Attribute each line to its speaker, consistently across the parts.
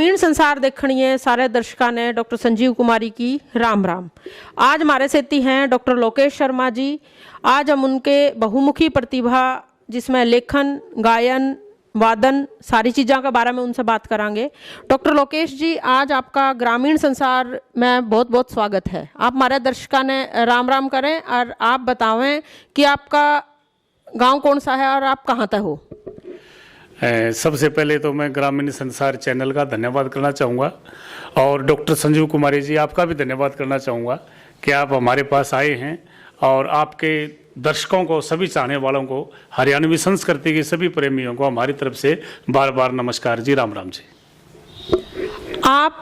Speaker 1: ग्रामीण संसार देखणिए सारे दर्शकों ने डॉक्टर संजीव कुमारी की राम राम। आज हमारे साथी हैं डॉक्टर लोकेश शर्मा जी। आज हम उनके बहुमुखी प्रतिभा जिसमें लेखन, गायन, वादन सारी चीज़ों के बारे में उनसे बात करांगे। डॉक्टर लोकेश जी, आज आपका ग्रामीण संसार में बहुत बहुत स्वागत है। आप हमारे दर्शकों ने राम राम करें और आप बतावें कि आपका गांव कौन सा है और आप कहाँ तक हो।
Speaker 2: सबसे पहले तो मैं ग्रामीण संसार चैनल का धन्यवाद करना चाहूँगा और डॉक्टर संजीव कुमारी जी आपका भी धन्यवाद करना चाहूँगा कि आप हमारे पास आए हैं और आपके दर्शकों को, सभी चाहने वालों को, हरियाणवी संस्कृति के सभी प्रेमियों को हमारी तरफ से बार बार नमस्कार जी, राम राम जी।
Speaker 1: आप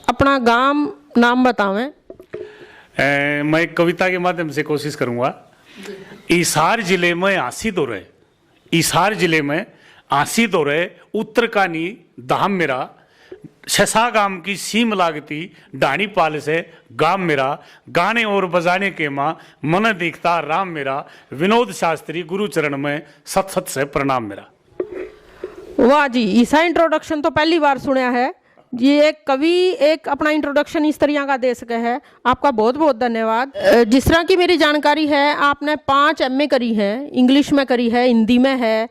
Speaker 1: अपना गांव नाम बतावें।
Speaker 2: मैं एक कविता के माध्यम से कोशिश करूँगा। हिसार जिले में आसी दौरे, हिसार जिले में आसी दौरे, उत्तर कानी धाम मेरा, शशा गांव की सीम लागती डाणी पाल से गांव मेरा, गाने और बजाने के माँ मन दिखता राम मेरा, विनोद शास्त्री गुरु चरण में सत सत से प्रणाम मेरा।
Speaker 1: वाह जी, ईसा इंट्रोडक्शन तो पहली बार सुना है। ये एक कवि एक अपना इंट्रोडक्शन इस तरह का दे सके है। आपका बहुत बहुत धन्यवाद। जिस तरह की मेरी जानकारी है, आपने 5 MA करी है, इंग्लिश में करी है, हिंदी में है,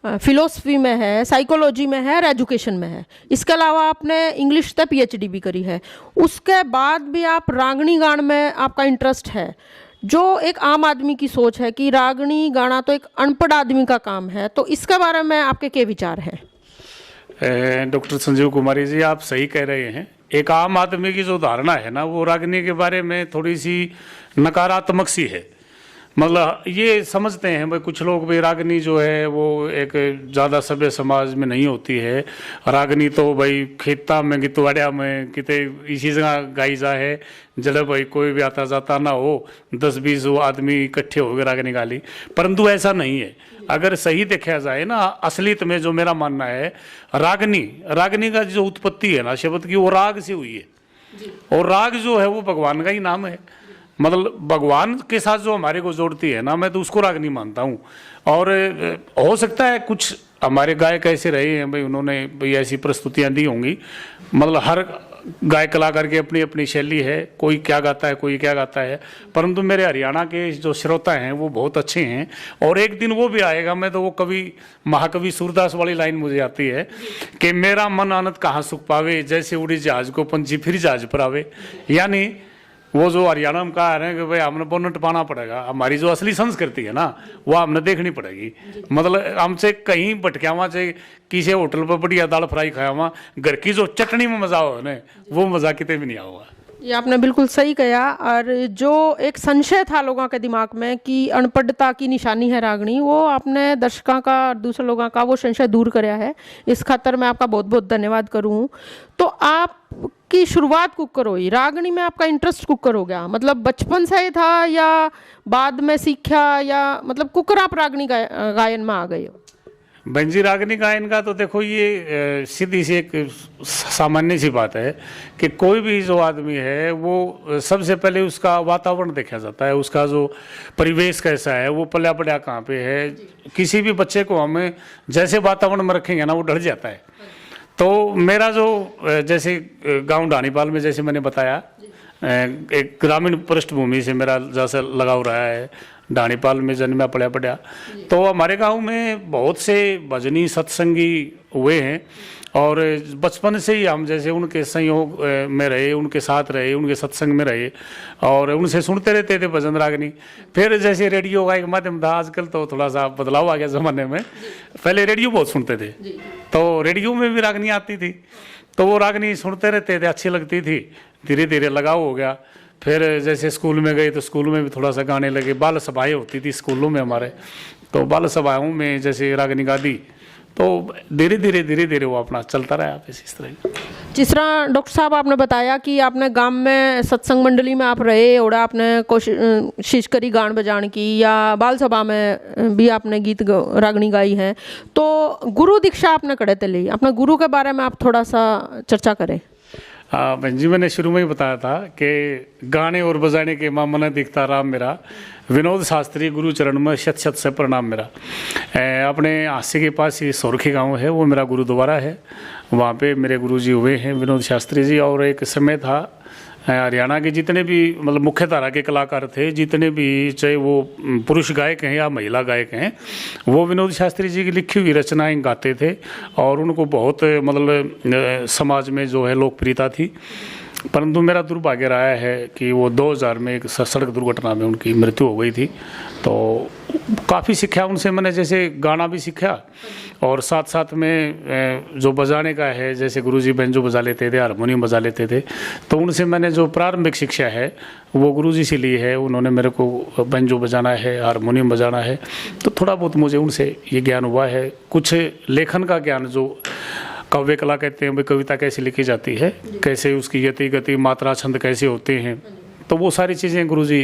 Speaker 1: फिलोसफी में है, साइकोलॉजी में है और एजुकेशन में है। इसके अलावा आपने इंग्लिश से PhD भी करी है। उसके बाद भी आप रागनी गान में आपका इंटरेस्ट है, जो एक आम आदमी की सोच है कि रागनी गाना तो एक अनपढ़ आदमी का काम है। तो इसके बारे में आपके क्या विचार हैं?
Speaker 2: डॉक्टर संजीव कुमारी जी, आप सही कह रहे हैं। एक आम आदमी की जो धारणा है ना, वो रागनी के बारे में थोड़ी सी नकारात्मक सी है। मतलब ये समझते हैं भाई कुछ लोग भी रागनी जो है वो एक ज़्यादा सभ्य समाज में नहीं होती है। रागनी तो भाई खेता में गितवाड़िया में किते इसी जगह गाई जा है, जब भाई कोई भी आता जाता ना हो, 10-20 आदमी इकट्ठे हो गए रागनी गाली। परंतु ऐसा नहीं है। अगर सही देखा जाए ना, असलियत में जो मेरा मानना है, रागनी का जो उत्पत्ति है ना शब्द की, वो राग से हुई है। और राग जो है वो भगवान का ही नाम है। मतलब भगवान के साथ जो हमारे को जोड़ती है ना, मैं तो उसको रागनी मानता हूँ। और हो सकता है कुछ हमारे गायक ऐसे रहे हैं भाई, उन्होंने भाई ऐसी प्रस्तुतियाँ दी होंगी। मतलब हर गायक कलाकार की अपनी अपनी शैली है, कोई क्या गाता है, कोई क्या गाता है। परंतु मेरे हरियाणा के जो श्रोता हैं वो बहुत अच्छे हैं और एक दिन वो भी आएगा। मैं तो वो कवि महाकवि सूरदास वाली लाइन मुझे आती है कि मेरा मन आनंद कहाँ सुख पावे, जैसे उड़ी जहाज को पंछी फिर जहाज पर आवे। यानी वो जो हरियाणा में कहा है कि भाई हमने बोनट पाना पड़ेगा, हमारी जो असली संस्कृति है ना वो हमने देखनी पड़ेगी। मतलब हमसे कहीं भटकिया हुआ चाहे किसी होटल पर बढ़िया दाल फ्राई खाया हुआ, घर की जो चटनी में मजा हो ना, वो मजा कितने भी नहीं आऊगा।
Speaker 1: ये आपने बिल्कुल सही कहा। और जो एक संशय था लोगों के दिमाग में कि अनपढ़ता की निशानी है रागनी, वो आपने दर्शकों का और दूसरे लोगों का वो संशय दूर कराया है। इस खातर मैं आपका बहुत बहुत धन्यवाद करूँ। तो आपकी शुरुआत कुकर हुई, रागनी में आपका इंटरेस्ट कुकर हो गया, मतलब बचपन से ही था या बाद में सीखा, या मतलब कुकर आप रागनी गायन में आ गए हो?
Speaker 2: बंजी रागनी गायन का तो देखो ये सीधी सी एक सामान्य सी बात है कि कोई भी जो आदमी है वो सबसे पहले उसका वातावरण देखा जाता है, उसका जो परिवेश कैसा है, वो पला पड़ा कहाँ पे है। किसी भी बच्चे को हमें जैसे वातावरण में रखेंगे ना वो ढल जाता है। तो मेरा जो जैसे गांव ढाणीपाल में जैसे मैंने बताया, एक ग्रामीण पृष्ठभूमि से मेरा जैसा लगाव रहा है। ढाणीपाल में जन्मा पड़ा तो हमारे गांव में बहुत से भजनी सत्संगी हुए हैं और बचपन से ही हम जैसे उनके संयोग में रहे, उनके साथ रहे, उनके सत्संग में रहे और उनसे सुनते रहते थे भजन रागनी। फिर जैसे रेडियो का एक माध्यम था, आजकल तो थोड़ा सा बदलाव आ गया ज़माने में। पहले रेडियो बहुत सुनते थे तो रेडियो में भी रागनी आती थी, तो वो रागनी सुनते रहते थे, अच्छी लगती थी। धीरे धीरे लगाव हो गया। फिर जैसे स्कूल में गए तो स्कूल में भी थोड़ा सा गाने लगे। बाल सभाएँ होती थी स्कूलों में हमारे, तो बाल सभाओं में जैसे रागनी गा दी तो धीरे धीरे वो अपना चलता रहा इस तरह।
Speaker 1: जिस तरह डॉक्टर साहब आपने बताया कि आपने गांव में सत्संग मंडली में आप रहे और आपने कोशिश करी गान बजाने की, या बाल सभा में भी आपने गीत रागनी गाई है, तो गुरु दीक्षा आपने कड़े ते ली। अपने गुरु के बारे में आप थोड़ा सा चर्चा करें।
Speaker 2: बहन जी, मैंने शुरू में ही बताया था कि गाने और बजाने के माँ मन दिखता राम मेरा, विनोद शास्त्री गुरु चरण में शत शत से प्रणाम मेरा। अपने हास्य के पास ये सोरखी गांव है, वो मेरा गुरुद्वारा है, वहाँ पे मेरे गुरुजी हुए हैं विनोद शास्त्री जी। और एक समय था हरियाणा के जितने भी मतलब मुख्य धारा के कलाकार थे, जितने भी चाहे वो पुरुष गायक हैं या महिला गायक हैं, वो विनोद शास्त्री जी की लिखी हुई रचनाएं गाते थे और उनको बहुत मतलब समाज में जो है लोकप्रियता थी। परंतु मेरा दुर्भाग्य रहा है कि वो 2000 में एक सड़क दुर्घटना में उनकी मृत्यु हो गई थी। तो काफ़ी सीखा उनसे मैंने, जैसे गाना भी सीखा और साथ साथ में जो बजाने का है, जैसे गुरुजी बेंजो बजा लेते थे, हारमोनियम बजा लेते थे, तो उनसे मैंने जो प्रारंभिक शिक्षा है वो गुरुजी से ली है। उन्होंने मेरे को बेंजो बजाना है, हारमोनियम बजाना है, तो थोड़ा बहुत मुझे उनसे ये ज्ञान हुआ है। कुछ लेखन का ज्ञान, जो काव्य कला कहते हैं, भाई कविता कैसे लिखी जाती है, कैसे उसकी यति गति मात्रा छंद कैसे होते हैं, तो वो सारी चीज़ें गुरुजी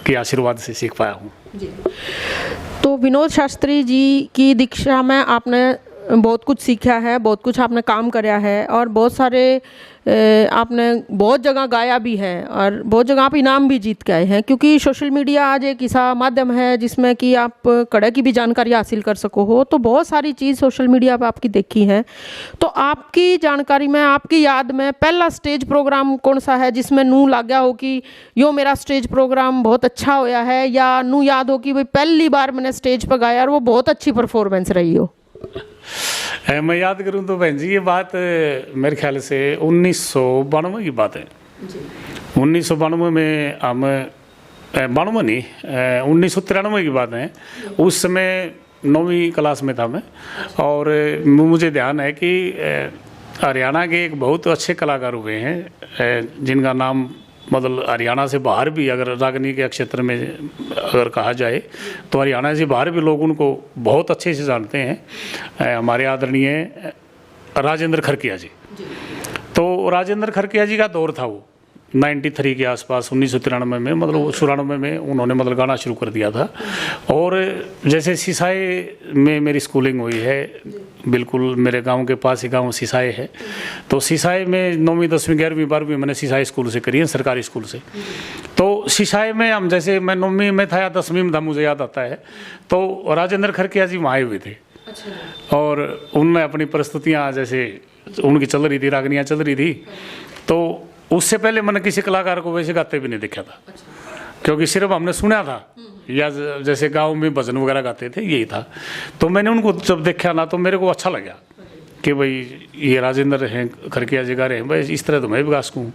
Speaker 2: के आशीर्वाद से सीख पाया हूँ।
Speaker 1: तो विनोद शास्त्री जी की दीक्षा में आपने बहुत कुछ सीखा है, बहुत कुछ आपने काम कराया है और बहुत सारे आपने बहुत जगह गाया भी है और बहुत जगह आप इनाम भी जीत के आए हैं। क्योंकि सोशल मीडिया आज एक ऐसा माध्यम है जिसमें कि आप कड़े की भी जानकारी हासिल कर सको हो, तो बहुत सारी चीज़ सोशल मीडिया पर आपकी देखी है। तो आपकी जानकारी में, आपकी याद में पहला स्टेज प्रोग्राम कौन सा है जिसमें नू लग गया हो कि यो मेरा स्टेज प्रोग्राम बहुत अच्छा होया है, या नू याद हो कि भाई पहली बार मैंने स्टेज पर गाया और वो बहुत अच्छी परफॉर्मेंस रही हो?
Speaker 2: मैं याद करूं तो बहन जी, ये बात मेरे ख्याल से 1992 की बात है। 1992 में हम 92 नहीं 1993 की बात है। उस समय 9वीं क्लास में था मैं, और मुझे ध्यान है कि हरियाणा के एक बहुत अच्छे कलाकार हुए हैं जिनका नाम मतलब हरियाणा से बाहर भी, अगर रागनी के क्षेत्र में अगर कहा जाए तो हरियाणा से बाहर भी लोग उनको बहुत अच्छे से जानते हैं। हमारे आदरणीय राजेंद्र खरकिया जी। तो राजेंद्र खरकिया जी का दौर था वो 93 के आसपास, 1993 में, मतलब 94 में उन्होंने मतलब गाना शुरू कर दिया था। और जैसे सिसाई में मेरी स्कूलिंग हुई है, बिल्कुल मेरे गांव के पास ही गांव सिसाई है, तो सिसाई में 9वीं 10वीं 11वीं 12वीं मैंने सिसाई स्कूल से करी है, सरकारी स्कूल से। तो सिसाई में हम, जैसे मैं 9वीं में था या 10वीं में था, मुझे याद आता है, तो राजेंद्र खरकिया जी वहाँ आए हुए थे। और उनने अपनी प्रस्तुतियाँ, जैसे उनकी चल रही थी, रागनियाँ चल रही थी, तो उससे पहले मैंने किसी कलाकार को वैसे गाते भी नहीं देखा था। क्योंकि सिर्फ हमने सुना था, या जैसे गांव में भजन वगैरह गाते थे, यही था। तो मैंने उनको जब देखा ना, तो मेरे को अच्छा लगा कि भाई ये राजेंद्र हैं, खरकिया जी गा रहे हैं, भाई इस तरह तो मैं भी गा सकूँ।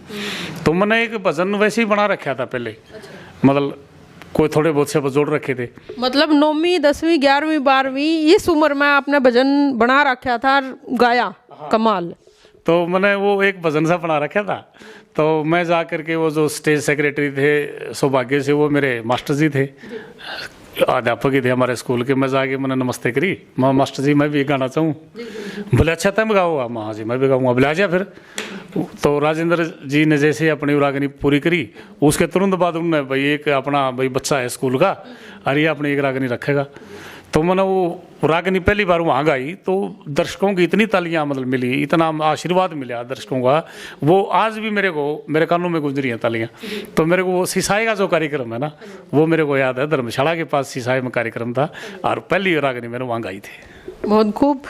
Speaker 2: तो मैंने एक भजन वैसे ही बना रखा था पहले, मतलब कोई थोड़े बहुत से जोड़ रखे थे।
Speaker 1: मतलब 9वीं 10वीं 11वीं 12वीं इस उम्र में आपने भजन बना रखा था और गाया? कमाल। तो
Speaker 2: मैंने वो एक भजन सा बना रखा था। तो मैं जा करके, वो जो स्टेज सेक्रेटरी थे सौभाग्य से, वो मेरे मास्टर जी थे, अध्यापक ही थे हमारे स्कूल के। मैं जाके मैंने नमस्ते करी, मास्टर जी मैं भी गाना चाहूँ। बोले अच्छा तुम गाओ? हाँ जी मैं भी गाऊँगा। बोले आ जा फिर। तो राजेंद्र जी ने जैसे अपनी रागनी पूरी करी, उसके तुरंत बाद उन्होंने भाई एक अपना भाई बच्चा है स्कूल का, अरे ये अपनी एक रागनी रखेगा। तो मैंने वो रागनी पहली बार वहाँ गाई, तो दर्शकों की इतनी तालियां मतलब मिली, इतना आशीर्वाद मिला दर्शकों का, वो आज भी मेरे कानों में गुजरी हैं तालियां। तो मेरे को वो सिसाई का जो कार्यक्रम है ना, वो मेरे को याद है, धर्मशाला के पास सिसाई में कार्यक्रम था, और पहली रागनी मैंने वहाँ गाई थी।
Speaker 1: बहुत खूब।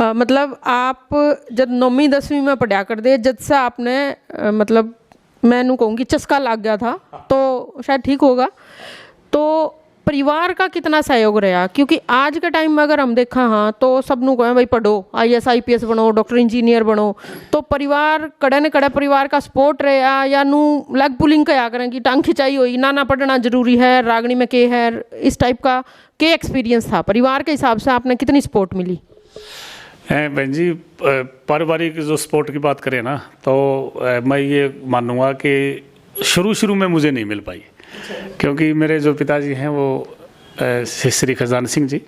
Speaker 1: मतलब आप जब 9वीं 10वीं में पढ़ा कर दे, जब से आपने मतलब मैं कहूँगी चस्का लग गया था, तो शायद ठीक होगा। तो परिवार का कितना सहयोग रहा? क्योंकि आज के टाइम में अगर हम देखा, हाँ, तो सब नु कहें भाई पढ़ो, IAS IPS बनो, डॉक्टर इंजीनियर बनो। तो परिवार कड़े ने कड़े परिवार का सपोर्ट रहा, या नू लेग पुलिंग क्या करें कि टांग खिंचाई हुई, ना पढ़ना जरूरी है, रागनी में के है, इस टाइप का के एक्सपीरियंस था? परिवार के हिसाब से आपने कितनी सपोर्ट मिली?
Speaker 2: बहन जी, पारिवारिक जो सपोर्ट की बात करें ना, तो मैं ये मानूंगा कि शुरू में मुझे नहीं मिल पाई। क्योंकि मेरे जो पिताजी हैं वो श्री खजान सिंह जी,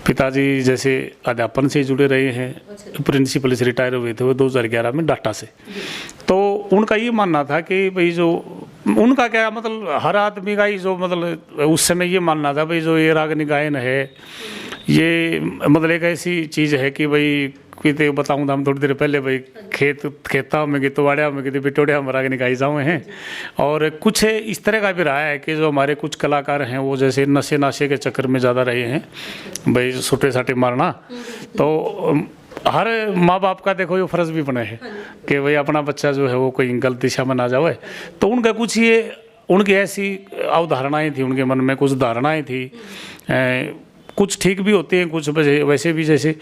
Speaker 2: पिताजी जैसे अध्यापन से जुड़े रहे हैं, प्रिंसिपल से रिटायर हुए थे वो 2011 में डाटा से। तो उनका ये मानना था कि भाई जो उनका क्या मतलब हर आदमी का ही जो मतलब उस समय ये मानना था भाई जो ये रागनी गायन है, ये मतलब एक ऐसी चीज़ है कि भाई किते बताऊँ हम थोड़ी देर पहले भाई खेता में गितवाड़िया में कितने बिटोड़िया में राग निकाई जाऊँ हैं। और कुछ इस तरह का भी रहा है कि जो हमारे कुछ कलाकार हैं वो जैसे नशे के चक्कर में ज़्यादा रहे हैं, भाई छोटे साटे मारना। तो हर माँ बाप का देखो ये फर्ज भी बना है कि भाई अपना बच्चा जो है वो कोई गलत दिशा में ना जाए। तो उनका कुछ ये उनकी ऐसी अवधारणाएं थी, उनके मन में कुछ धारणाएं थी, कुछ ठीक भी होती हैं, कुछ वैसे भी जैसे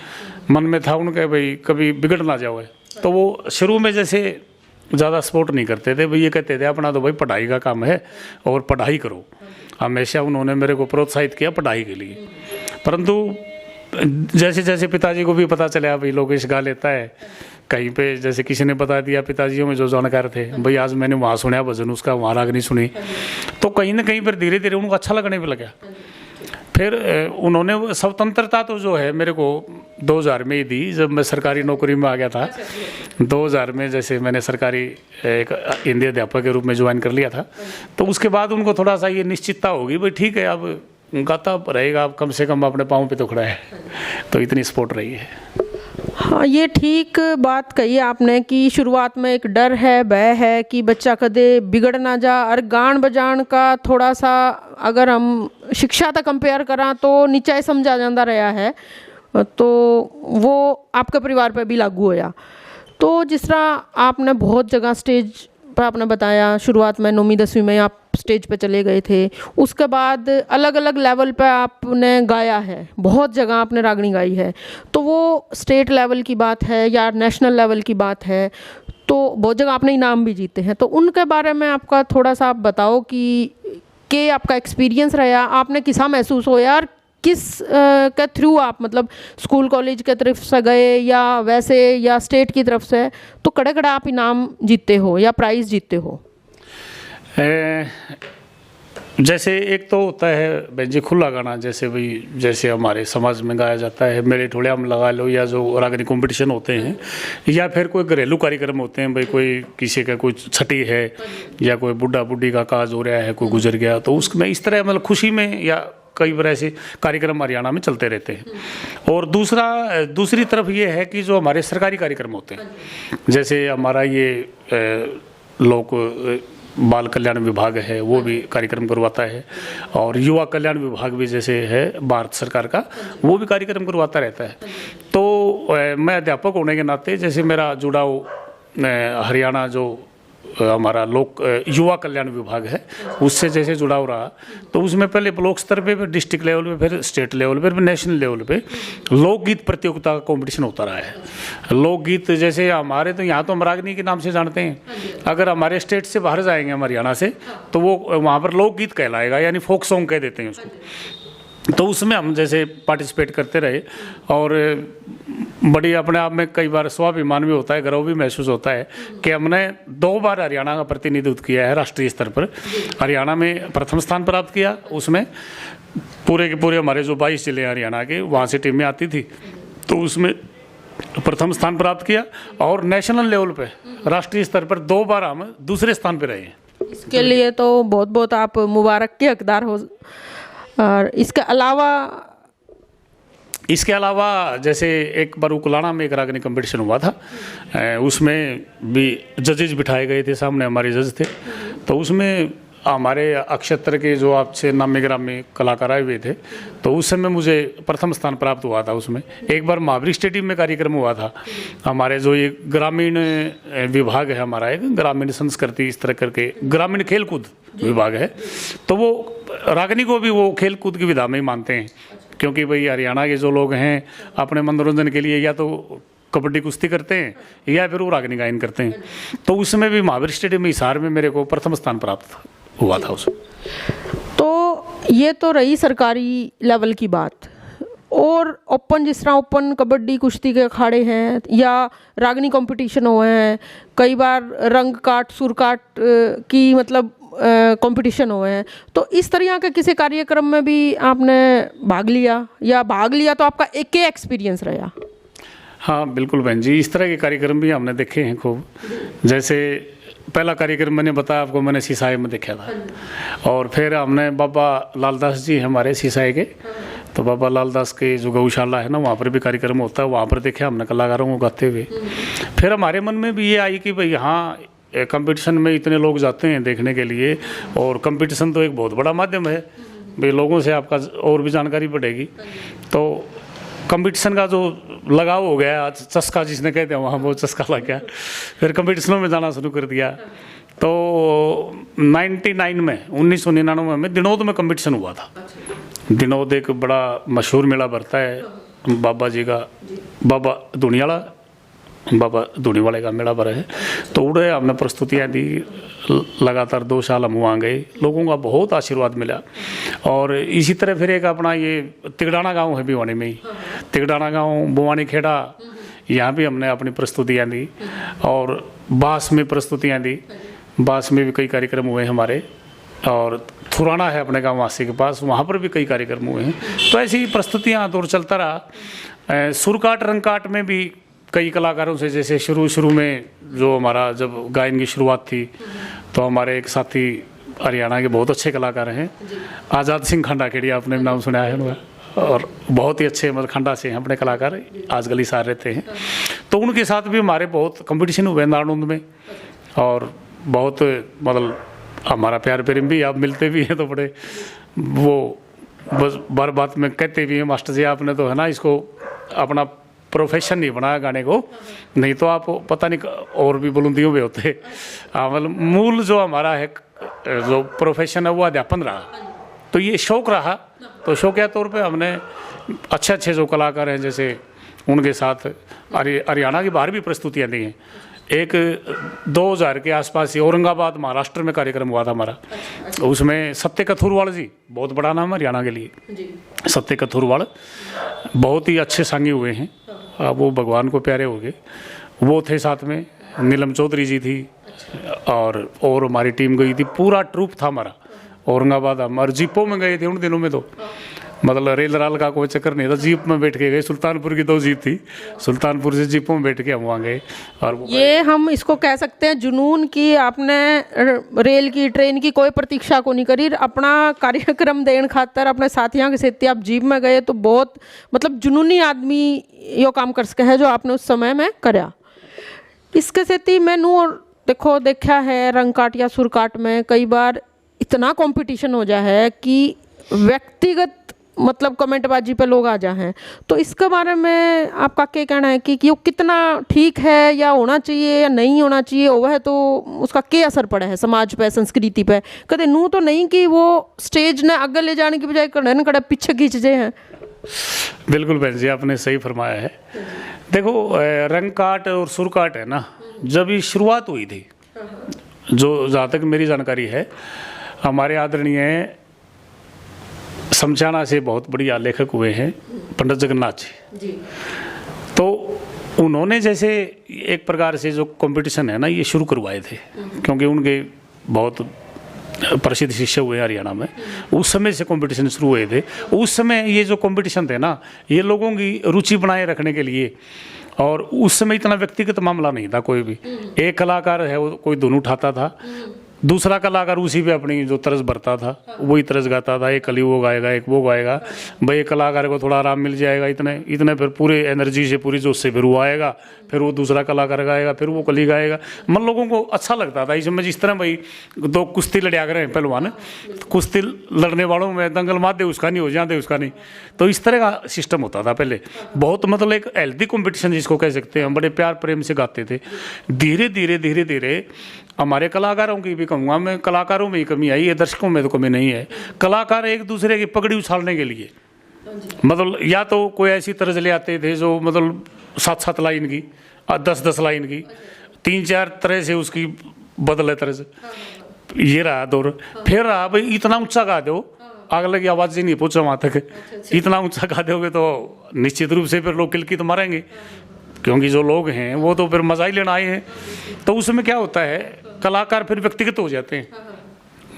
Speaker 2: मन में था उनका भाई कभी बिगड़ ना जाओ। तो वो शुरू में जैसे ज़्यादा सपोर्ट नहीं करते थे, भाई ये कहते थे अपना तो भाई पढ़ाई का काम है और पढ़ाई करो। हमेशा उन्होंने मेरे को प्रोत्साहित किया पढ़ाई के लिए। परंतु जैसे जैसे पिताजी को भी पता चला भाई लोकेश गा लेता है कहीं पे, जैसे किसी ने बता दिया पिताजियों में जो जानकार थे, भाई आज मैंने वहाँ सुना भजन उसका, वहाँ राग नहीं सुनी, तो कहीं ना कहीं पर धीरे धीरे उनको अच्छा लगने भी लगा। फिर उन्होंने स्वतंत्रता तो जो है मेरे को 2000 में ही दी, जब मैं सरकारी नौकरी में आ गया था। 2000 में जैसे मैंने सरकारी एक हिंदी अध्यापक के रूप में ज्वाइन कर लिया था, तो उसके बाद उनको थोड़ा सा ये निश्चितता होगी भाई ठीक है अब गाता रहेगा, अब कम से कम अपने पाँव पे तो खड़ा है। तो इतनी सपोर्ट रही है।
Speaker 1: हाँ, ये ठीक बात कही आपने कि शुरुआत में एक डर है, भय है कि बच्चा कदे बिगड़ ना जा। और गान बजान का थोड़ा सा अगर हम शिक्षा तक कंपेयर करा तो नीचा ही समझा जाता रहा है, तो वो आपके परिवार पे भी लागू होया। तो जिस तरह आपने बहुत जगह स्टेज पर आपने बताया, शुरुआत में 9वीं 10वीं में आप स्टेज पे चले गए थे, उसके बाद अलग अलग लेवल पे आपने गाया है, बहुत जगह आपने रागनी गाई है। तो वो स्टेट लेवल की बात है या नेशनल लेवल की बात है, तो बहुत जगह आपने इनाम भी जीते हैं। तो उनके बारे में आपका थोड़ा सा आप बताओ कि आपका एक्सपीरियंस रहा, आपने किसा महसूस हो यार, किस के थ्रू आप मतलब स्कूल कॉलेज के तरफ से गए या वैसे या स्टेट की तरफ से, तो कड़े कड़े आप इनाम जीतते हो या प्राइज़ जीतते हो?
Speaker 2: जैसे एक तो होता है बहन जी खुला गाना, जैसे भाई जैसे हमारे समाज में गाया जाता है, मेले ठोड़िया में लगा लो, या जो रागनी कंपटीशन होते हैं, या फिर कोई घरेलू कार्यक्रम होते हैं, भाई कोई किसी का कोई छठी है या कोई बुढ़ा बुढ़ी का काज हो रहा है, कोई गुजर गया, तो उसमें इस तरह मतलब खुशी में या कई बार ऐसे कार्यक्रम हरियाणा में चलते रहते हैं। और दूसरी तरफ ये है कि जो हमारे सरकारी कार्यक्रम होते हैं, जैसे हमारा ये लोक बाल कल्याण विभाग है वो भी कार्यक्रम करवाता है, और युवा कल्याण विभाग भी जैसे है भारत सरकार का, वो भी कार्यक्रम करवाता रहता है। तो मैं अध्यापक होने के नाते जैसे मेरा जुड़ाव हरियाणा जो हमारा लोक युवा कल्याण विभाग है उससे जैसे जुड़ाव रहा, तो उसमें पहले ब्लॉक स्तर पे, फिर डिस्ट्रिक्ट लेवल पे, फिर स्टेट लेवल पे, फिर नेशनल लेवल पे लोकगीत प्रतियोगिता का कंपटीशन होता रहा है। लोकगीत जैसे हमारे तो यहाँ तो हम रागनी के नाम से जानते हैं, अगर हमारे स्टेट से बाहर जाएंगे हम हरियाणा से तो वो वहाँ पर लोकगीत कहलाएगा, यानी फोक सॉन्ग कह देते हैं उसको। तो उसमें हम जैसे पार्टिसिपेट करते रहे, और बड़ी अपने आप में कई बार स्वाभिमान भी होता है, गर्व भी महसूस होता है कि हमने 2 बार हरियाणा का प्रतिनिधित्व किया है राष्ट्रीय स्तर पर। हरियाणा में प्रथम स्थान प्राप्त किया, उसमें पूरे के पूरे हमारे जो 22 जिले हरियाणा के वहाँ से टीमें आती थी, तो उसमें प्रथम स्थान प्राप्त किया। और नेशनल लेवल पे राष्ट्रीय स्तर पर 2 बार हम दूसरे स्थान पर रहे हैं।
Speaker 1: इसके लिए तो बहुत बहुत आप मुबारक के हकदार हो। और इसके अलावा जैसे एक बार उकलाना में एक रागनी कंपटीशन हुआ था, उसमें भी जजेज बिठाए गए थे, सामने हमारे जज थे, तो उसमें हमारे अक्षत्र के जो आपसे नामी ग्रामी कलाकार आए हुए थे, तो उस समय मुझे प्रथम स्थान प्राप्त हुआ था। उसमें एक बार महावीर स्टेडियम में कार्यक्रम हुआ था, हमारे जो ये ग्रामीण विभाग है हमारा, एक ग्रामीण संस्कृति इस तरह करके ग्रामीण खेलकूद विभाग है, तो वो रागनी को भी वो खेलकूद की विधा में ही मानते हैं, क्योंकि भाई हरियाणा के जो लोग हैं अपने मनोरंजन के लिए या तो कबड्डी कुश्ती करते हैं या फिर वो रागनी गायन करते हैं। तो उसमें भी महावीर स्टेडियम में हिसार में मेरे को प्रथम स्थान प्राप्त हुआ था उसमें। तो ये तो रही सरकारी लेवल की बात। और ओपन जिस तरह ओपन कबड्डी कुश्ती के अखाड़े हैं या रागनी कंपटीशन हुए हैं, कई बार रंग काट सुर काट की मतलब कंपटीशन हुए हैं, तो इस तरह के किसी कार्यक्रम में भी आपने भाग लिया, या भाग लिया तो आपका एक ही एक्सपीरियंस रहा?
Speaker 2: हाँ बिल्कुल बहन जी, इस तरह के कार्यक्रम भी हमने देखे हैं खूब। जैसे पहला कार्यक्रम मैंने बताया आपको, मैंने सिसाई में देखा था, और फिर हमने बाबा लालदास जी हमारे सिसाई के, तो बाबा लाल दास के जो गौशाला है ना, वहाँ पर भी कार्यक्रम होता है, वहाँ पर देखा हमने कलाकारों को गाते हुए। फिर हमारे मन में भी ये आई कि भाई हाँ, कंपटीशन में इतने लोग जाते हैं देखने के लिए, और कंपटीशन तो एक बहुत बड़ा माध्यम है भाई, लोगों से आपका और भी जानकारी बढ़ेगी। तो कंपटीशन का जो लगाव हो गया, आज चस्का जिसने कहते हैं, वहाँ वो चस्का लग गया। फिर कंपटीशनों में जाना शुरू कर दिया। तो 1999 में दिनोद में कंपटीशन हुआ था। दिनोद एक बड़ा मशहूर मेला भरता है बाबा जी का, बाबा धूणीवाले का मेला भरा है। तो उड़े हमने प्रस्तुतियाँ दी, लगातार 2 साल हम वहाँ गए, लोगों का बहुत आशीर्वाद मिला। और इसी तरह फिर एक अपना ये तिगड़ाना गांव है भिवानी में ही, तिगड़ाना गांव, बुवानी खेड़ा, यहाँ भी हमने अपनी प्रस्तुतियाँ दी। और बास में प्रस्तुतियाँ दी, बास में भी कई कार्यक्रम हुए हमारे। और थुराना है अपने गाँव वासी के पास, वहाँ पर भी कई कार्यक्रम हुए हैं। तो ऐसी प्रस्तुतियाँ दौर चलता रहा। सुरकाट रंगकाट में भी कई कलाकारों से, जैसे शुरू में जो हमारा जब गायन की शुरुआत थी, तो हमारे एक साथी हरियाणा के बहुत अच्छे कलाकार हैं, आज़ाद सिंह खंडाखेड़ी, आपने नाम सुना है उनका, और बहुत ही अच्छे मतलब खंडा से हैं अपने कलाकार, आज गली सार रहते हैं। तो उनके साथ भी हमारे बहुत कंपटीशन हुए नारनौंद में, और बहुत मतलब हमारा प्यार प्रेम भी, आप मिलते भी हैं तो बड़े वो बस बार बात में कहते भी हैं, मास्टर जी आपने तो है ना इसको अपना प्रोफेशन नहीं बनाया गाने को, नहीं तो आप पता नहीं और भी बुलंदियों में होते। मतलब मूल जो हमारा है जो प्रोफेशन है वो अध्यापन रहा, तो ये शौक रहा। तो शौकिया तौर पे हमने अच्छे जो कलाकार हैं, जैसे उनके साथ हरियाणा के बाहर भी प्रस्तुतियाँ दी हैं। एक 2000 के आसपास ही औरंगाबाद महाराष्ट्र में कार्यक्रम हुआ था हमारा। उसमें सत्य कथुरवाल जी, बहुत बड़ा नाम है हरियाणा के लिए, सत्य कथुरवाल बहुत ही अच्छे सांगी हुए हैं, वो भगवान को प्यारे हो गए, वो थे साथ में। नीलम चौधरी जी थी, और हमारी टीम गई थी, पूरा ट्रूप था हमारा औरंगाबाद। हम और जीपों में गए थे उन दिनों में, तो मतलब रेल राल का कोई चक्कर नहीं था, जीप में बैठ के गए। सुल्तानपुर की 2 जीप थी, सुल्तानपुर से जीपों में बैठ के हम वहाँ गए। और
Speaker 1: ये हम इसको कह सकते हैं जुनून की, आपने रेल की ट्रेन की कोई प्रतीक्षा को नहीं करी, अपना कार्यक्रम देने खातर अपने साथियों के साथ आप जीप में गए। तो बहुत मतलब जुनूनी आदमी यो काम कर सके है जो आपने उस समय में करा। इसके साथ ही मैंने देखा है रंगकाट या सुरकाट में कई बार इतना कंपटीशन हो जाए है कि व्यक्तिगत मतलब कमेंटबाजी पे लोग आ जाए हैं। तो इसके बारे में आपका क्या कहना है कि ये कितना ठीक है, या होना चाहिए या नहीं होना चाहिए, वह तो उसका क्या असर पड़ा है समाज पे, संस्कृति पे? कदे नू तो नहीं कि वो स्टेज ने आगे ले जाने की बजाय कड़े पीछे खींच जाए हैं।
Speaker 2: बिल्कुल बहन जी, आपने सही फरमाया है। देखो रंगकाट और सुरकाट है ना, जब ये शुरुआत हुई थी, जो जहाँ तक मेरी जानकारी है, हमारे आदरणीय समझाना से बहुत बढ़िया लेखक हुए हैं पंडित जगन्नाथ जी। तो उन्होंने जैसे एक प्रकार से जो कंपटीशन है ना ये शुरू करवाए थे, क्योंकि उनके बहुत प्रसिद्ध शिष्य हुए हरियाणा में, उस समय से कंपटीशन शुरू हुए थे। उस समय ये जो कंपटीशन थे ना, ये लोगों की रुचि बनाए रखने के लिए, और उस समय इतना व्यक्तिगत मामला नहीं था कोई भी। एक कलाकार है वो कोई धुन उठाता था, दूसरा कलाकार उसी पे अपनी जो तर्ज भरता था वही तर्ज गाता था। एक कली वो गाएगा, एक वो गाएगा, भाई एक कलाकार को थोड़ा आराम मिल जाएगा, इतने फिर पूरे एनर्जी से पूरी जोश से फिर वो आएगा, फिर वो दूसरा कलाकार गाएगा, फिर वो कली गाएगा। मन लोगों को अच्छा लगता था। इसमें जिस तरह भाई 2 कुश्ती लड़िया करें पहलवान, कुश्ती लड़ने वालों में दंगल मार दे उसका नहीं, हो जाते उसका नहीं, तो इस तरह का सिस्टम होता था पहले। बहुत मतलब एक हेल्दी कॉम्पिटिशन जिसको कह सकते हैं, हम बड़े प्यार प्रेम से गाते थे। धीरे धीरे हमारे कलाकारों की भी कहूँगा मैं, कलाकारों में ही कमी आई है, दर्शकों में तो कमी नहीं है। कलाकार एक दूसरे की पगड़ी उछालने के लिए मतलब या तो कोई ऐसी तर्ज ले आते थे जो मतलब 7-7 लाइन की, 10-10 लाइन की, 3-4 तरह से उसकी बदले तर्ज, ये रहा दौर। फिर रहा भाई इतना ऊंचा गा दो, अगले की आवाज़ ही नहीं पहुँचा वहाँ तक, इतना ऊंचा गा दोगे तो निश्चित रूप से फिर लोग किलकी तो मारेंगे, क्योंकि जो लोग हैं वो तो फिर मजा ही लेना आए हैं। तो उसमें क्या होता है, कलाकार फिर व्यक्तिगत हो जाते हैं,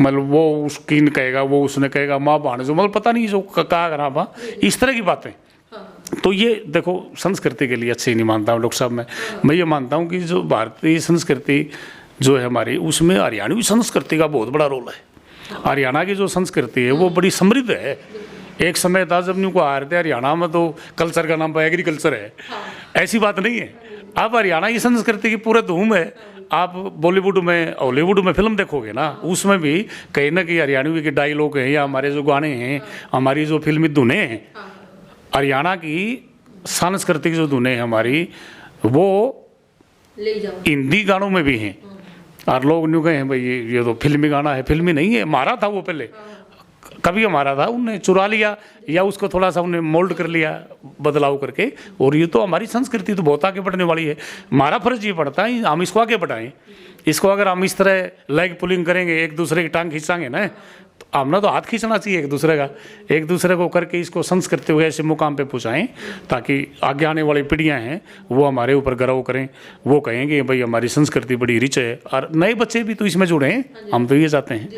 Speaker 2: मतलब वो उसकी कहेगा, वो उसने कहेगा, माँ भाण जो मतलब पता नहीं जो कहा करा बा, इस तरह की बातें। तो ये देखो संस्कृति के लिए अच्छी नहीं मानता हूँ डॉक्टर साहब। मैं ये मानता हूँ कि जो भारतीय संस्कृति जो है हमारी, उसमें हरियाणवी संस्कृति का बहुत बड़ा रोल है। हरियाणा की जो संस्कृति है वो बड़ी समृद्ध है, एक समय था जब न्यू को आ रहे थे हरियाणा में तो कल्चर का नाम एग्रीकल्चर है, ऐसी बात नहीं है। अब हरियाणा की संस्कृति की पूरे धूम है। आप बॉलीवुड में हॉलीवुड में फिल्म देखोगे ना, उसमें भी कहीं ना कहीं हरियाणवी के डायलॉग हैं या हमारे जो गाने हैं, हमारी जो फिल्मी धुनें हैं, हरियाणा की सांस्कृतिक जो धुनें हैं हमारी, वो हिंदी गानों में भी हैं। और लोग न्यू कहे हैं भाई ये तो फिल्मी गाना है, फिल्मी नहीं है, हमारा था वो पहले, कभी हमारा था, उनने चुरा लिया या उसको थोड़ा सा उन्हें मोल्ड कर लिया बदलाव करके। और ये तो हमारी संस्कृति तो बहुत आगे बढ़ने वाली है। हमारा फर्ज ये पड़ता है हम इसको आगे बढ़ाएं। इसको अगर हम इस तरह लेग पुलिंग करेंगे, एक दूसरे की टांग खींचाएंगे ना, तो हमने तो हाथ खींचना चाहिए एक दूसरे का, एक दूसरे को करके इसको संस्कृति को ऐसे मुकाम पे पहुँचाएं ताकि आगे आने वाली पीढ़ियाँ हैं वो हमारे ऊपर गर्व करें, वो कहेंगे भाई हमारी संस्कृति बड़ी रिच है। और नए बच्चे भी तो इसमें जुड़े हैं, हम तो ये चाहते हैं।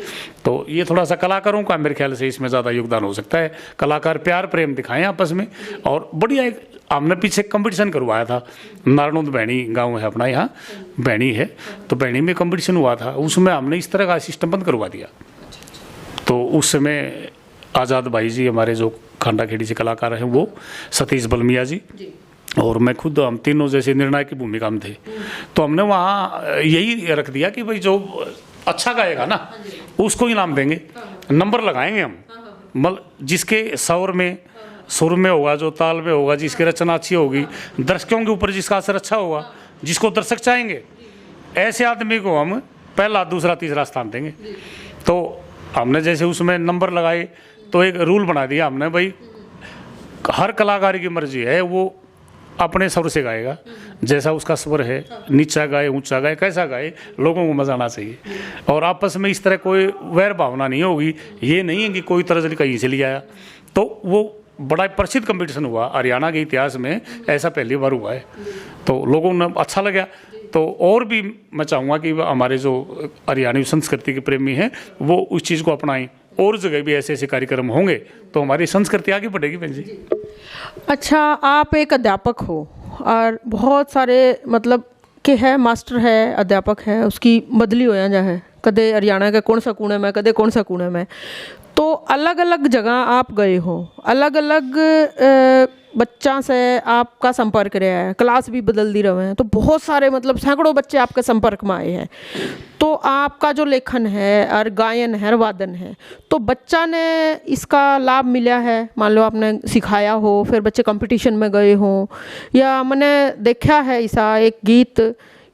Speaker 2: तो ये थोड़ा सा कलाकारों का मेरे ख्याल से इसमें ज़्यादा योगदान हो सकता है। कलाकार प्यार प्रेम दिखाएं आपस में। और बढ़िया एक हमने पीछे कंपटीशन करवाया था, नारायण भैणी गाँव है अपना, यहाँ भैणी है, तो भैणी में कंपटीशन हुआ था, उसमें हमने इस तरह का सिस्टम बंद करवा दिया। तो उस समय आज़ाद भाई जी हमारे जो खांडा खेड़ी से कलाकार हैं, वो सतीश बलमिया जी और मैं खुद, हम तीनों जैसे निर्णायक की भूमिका में थे। तो हमने वहाँ यही रख दिया कि भाई जो अच्छा गाएगा ना उसको इनाम देंगे, नंबर लगाएंगे हम। मतलब जिसके सुर में होगा, जो ताल में होगा, जिसकी रचना अच्छी होगी, दर्शकों के ऊपर जिसका असर अच्छा होगा, जिसको दर्शक चाहेंगे, ऐसे आदमी को हम पहला दूसरा तीसरा स्थान देंगे। तो हमने जैसे उसमें नंबर लगाए तो एक रूल बना दिया हमने, भाई हर कलाकार की मर्जी है, वो अपने स्वर से गाएगा, जैसा उसका स्वर है, नीचा गाए ऊंचा गाए, कैसा गाए, लोगों को मजा आना चाहिए। और आपस में इस तरह कोई वैर भावना नहीं होगी। ये नहीं है कि कोई तरह कहीं से लिया आया। तो वो बड़ा प्रसिद्ध कंपटीशन हुआ हरियाणा के इतिहास में, ऐसा पहली बार हुआ है। तो लोगों ने अच्छा लगा। तो और भी मैं चाहूँगा कि हमारे जो हरियाणवी संस्कृति के प्रेमी हैं वो उस चीज़ को अपनाएं। और जगह भी ऐसे ऐसे कार्यक्रम होंगे तो हमारी संस्कृति आगे बढ़ेगी। बहन जी,
Speaker 1: अच्छा, आप एक अध्यापक हो और बहुत सारे मतलब के है, मास्टर है, अध्यापक है, उसकी बदली हो जा है, कदे हरियाणा के कौन सा कुणे में, कदे कौन सा कुणे में। तो अलग अलग जगह आप गए हो, अलग अलग बच्चा से आपका संपर्क रहा है, क्लास भी बदल दी रहे हैं, तो बहुत सारे मतलब सैकड़ों बच्चे आपके संपर्क में आए हैं। तो आपका जो लेखन है और गायन है और वादन है, तो बच्चा ने इसका लाभ मिला है। मान लो आपने सिखाया हो, फिर बच्चे कंपटीशन में गए हों, या मैंने देखा है ऐसा एक गीत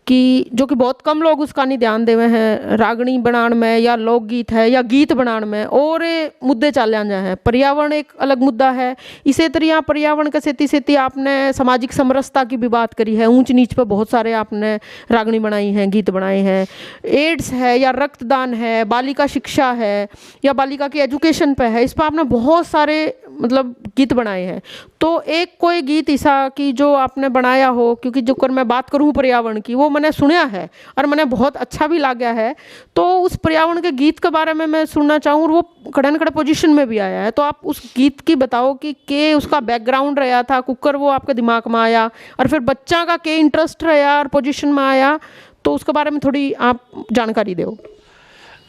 Speaker 1: कि जो कि बहुत कम लोग उसका नहीं ध्यान देवे हैं, रागणी बनाने में या लोकगीत है या गीत बनाने में, और मुद्दे चल जाए हैं। पर्यावरण एक अलग मुद्दा है। इसी तरह पर्यावरण के सेती सेती आपने सामाजिक समरसता की भी बात करी है, ऊंच नीच पर बहुत सारे आपने रागणी बनाई हैं, गीत बनाए हैं। एड्स है या रक्तदान है, बालिका शिक्षा है या बालिका की एजुकेशन पे है, इस पर आपने बहुत सारे मतलब गीत बनाए हैं। तो एक कोई गीत ऐसा कि जो आपने बनाया हो, क्योंकि जो कर मैं बात करूँ पर्यावरण की, वो मैंने सुना है और मैंने बहुत अच्छा भी लगा है। तो उस पर्यावरण के गीत के बारे में मैं सुनना चाहूँ, और वो खड़े खड़े पोजीशन में भी आया है। तो आप उस गीत की बताओ कि के उसका बैकग्राउंड रहा था, कुकर वो आपके दिमाग में आया, और फिर बच्चा का के इंटरेस्ट रहा और पोजीशन में आया, तो उसके बारे में थोड़ी आप जानकारी दो।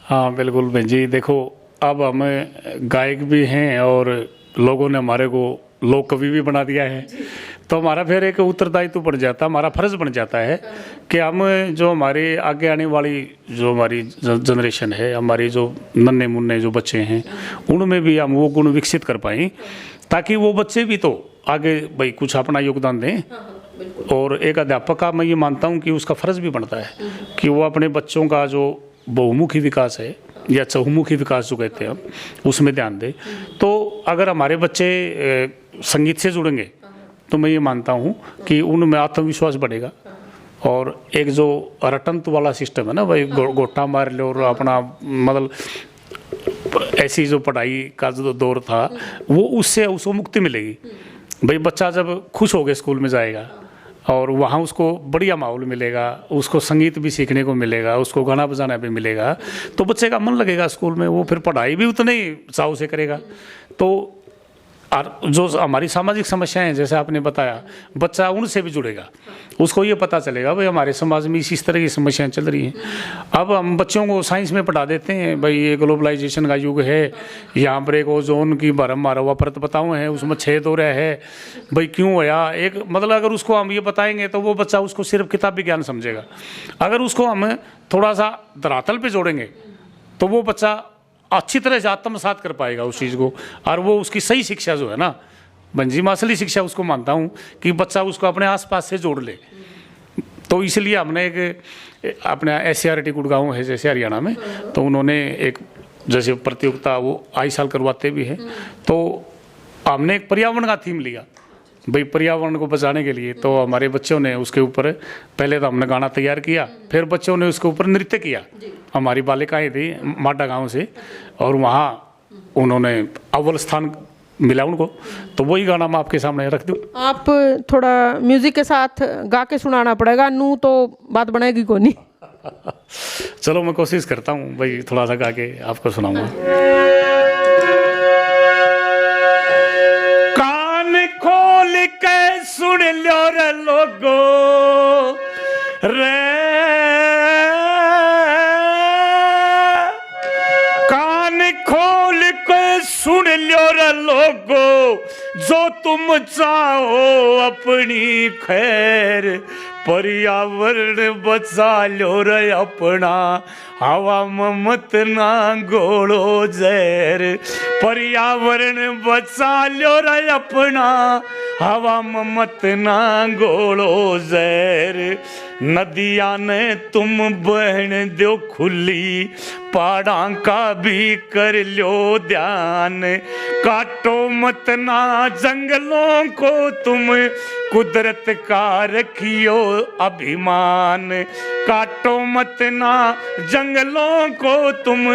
Speaker 2: हाँ बिल्कुल बहन जी, देखो अब हम गायक भी हैं और लोगों ने हमारे को लोक कवि भी बना दिया है। तो हमारा फिर एक उत्तरदायित्व बन जाता है, हमारा फर्ज बन जाता है कि हम जो हमारे आगे आने वाली जो हमारी जनरेशन है, हमारी जो नन्हे मुन्ने जो बच्चे हैं, उनमें भी हम वो गुण विकसित कर पाएँ, ताकि वो बच्चे भी तो आगे भाई कुछ अपना योगदान दें। और एक अध्यापक का मैं ये मानता हूँ कि उसका फर्ज भी बनता है कि वो अपने बच्चों का जो बहुमुखी विकास है या चहुमुखी विकास जो कहते हैं हम, उसमें ध्यान दें। तो अगर हमारे बच्चे संगीत से जुड़ेंगे तो मैं ये मानता हूँ कि उनमें आत्मविश्वास बढ़ेगा। और एक जो रटंत वाला सिस्टम है ना भाई, गोटा मार लो और अपना मतलब ऐसी जो पढ़ाई का जो दौर था, वो उसको मुक्ति मिलेगी। भाई बच्चा जब खुश होकर स्कूल में जाएगा और वहाँ उसको बढ़िया माहौल मिलेगा, उसको संगीत भी सीखने को मिलेगा, उसको गाना बजाना भी मिलेगा, तो बच्चे का मन लगेगा स्कूल में, वो फिर पढ़ाई भी उतने ही चाव से करेगा। तो और जो हमारी सामाजिक समस्याएं हैं, जैसे आपने बताया, बच्चा उनसे भी जुड़ेगा, उसको ये पता चलेगा भाई हमारे समाज में इस तरह की समस्याएं चल रही हैं। अब हम बच्चों को साइंस में पढ़ा देते हैं, भाई ये ग्लोबलाइजेशन का युग है, यहाँ पर एक ओजोन की भरम मारा हुआ परत बताऊँ है, उसमें छेद हो रहा है, भाई क्यों होया, एक मतलब अगर उसको हम ये बताएंगे तो वो बच्चा उसको सिर्फ किताबी ज्ञान समझेगा। अगर उसको हम थोड़ा सा धरातल पे जोड़ेंगे तो वो बच्चा अच्छी तरह से आत्मसात कर पाएगा उस चीज़ को, और वो उसकी सही शिक्षा जो है ना, बंजी मैं असली शिक्षा उसको मानता हूँ कि बच्चा उसको अपने आसपास से जोड़ ले। तो इसलिए हमने एक अपना SCRT गुड़गांव है जैसे हरियाणा में, तो उन्होंने एक जैसे प्रतियोगिता वो आए साल करवाते भी हैं, तो हमने एक पर्यावरण का थीम लिया, भाई पर्यावरण को बचाने के लिए। तो हमारे बच्चों ने उसके ऊपर पहले तो हमने गाना तैयार किया, फिर बच्चों ने उसके ऊपर नृत्य किया। हमारी बालिकाएं थी माडा गांव से, और वहाँ उन्होंने अव्वल स्थान मिला उनको, तो वही गाना मैं आपके सामने रख दूं।
Speaker 1: आप थोड़ा म्यूजिक के साथ गा के सुनाना पड़ेगा, नू तो बात बनेगी को नहीं।
Speaker 2: चलो मैं कोशिश करता हूँ भाई, थोड़ा सा गा के आपको सुनाऊंगा। कान खोल के सुन लो रे लोगो रे, कान खोल के सुन लो रे लोगो, जो तुम चाहो अपनी खैर, पर्यावरण बचा लो रे अपना, हवा में मत ना घोड़ो जहर, पर्यावरण बचा लो रे अपना, हवा में मत ना घोड़ो जहर, नदियां ने तुम बहन दो खुली, पहाड़ा का भी कर लो ध्यान, काटो मत ना जंगलों को तुम, कुदरत का रखियो अभिमान, काटो मत ना जंगलों को तुम,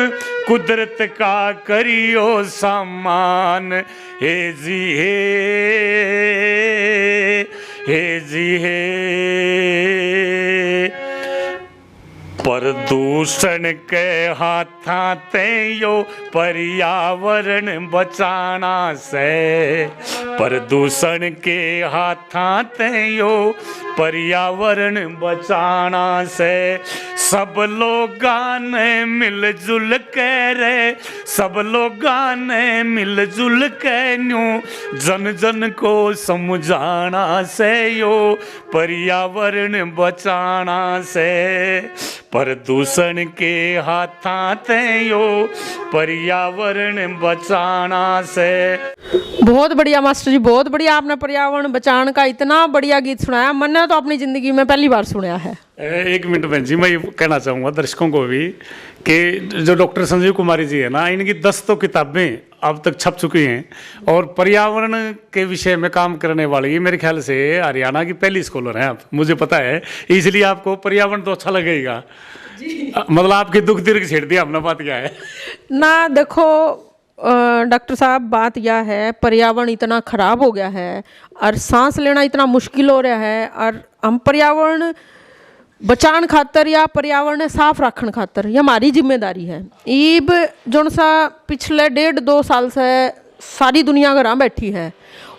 Speaker 2: कुदरत का करियो सम्मान, हे जी हे जी हे। प्रदूषण के हाथा ते यो पर्यावरण बचाना से, प्रदूषण के हाथा ते यो पर्यावरण बचाना से, सब लोग ने मिलजुल के रे, सब लोग ने मिलजुल के न्यू, जन जन को समझाना से यो पर्यावरण बचाना से, प्रदूषण के हाथा ते यो पर्यावरण बचाना से।
Speaker 1: बहुत बढ़िया मास्टर जी, बहुत बढ़िया, आपने पर्यावरण बचाने का इतना बढ़िया गीत सुनाया, मैंने तो अपनी जिंदगी में पहली बार सुना है।
Speaker 2: एक मिनट बहन जी, मैं कहना चाहूँगा दर्शकों को भी कि जो डॉक्टर संजीव कुमारी जी है ना, इनकी 10 तो किताबें अब तक छप चुकी हैं, और पर्यावरण के विषय में काम करने वाली मेरे ख्याल से हरियाणा की पहली स्कॉलर हैं आप, मुझे पता है, इसलिए आपको पर्यावरण तो अच्छा लगेगा। मतलब आपके दुख दीर्घ छेड़ दिया हमने, बात क्या है
Speaker 1: ना। देखो डॉक्टर साहब, बात यह है, पर्यावरण इतना खराब हो गया है और सांस लेना इतना मुश्किल हो रहा है, और हम पर्यावरण बचान खातर या पर्यावरण साफ रखने खातर ये हमारी जिम्मेदारी है। ईब जो सा पिछले 1.5-2 साल से सारी दुनिया घर बैठी है,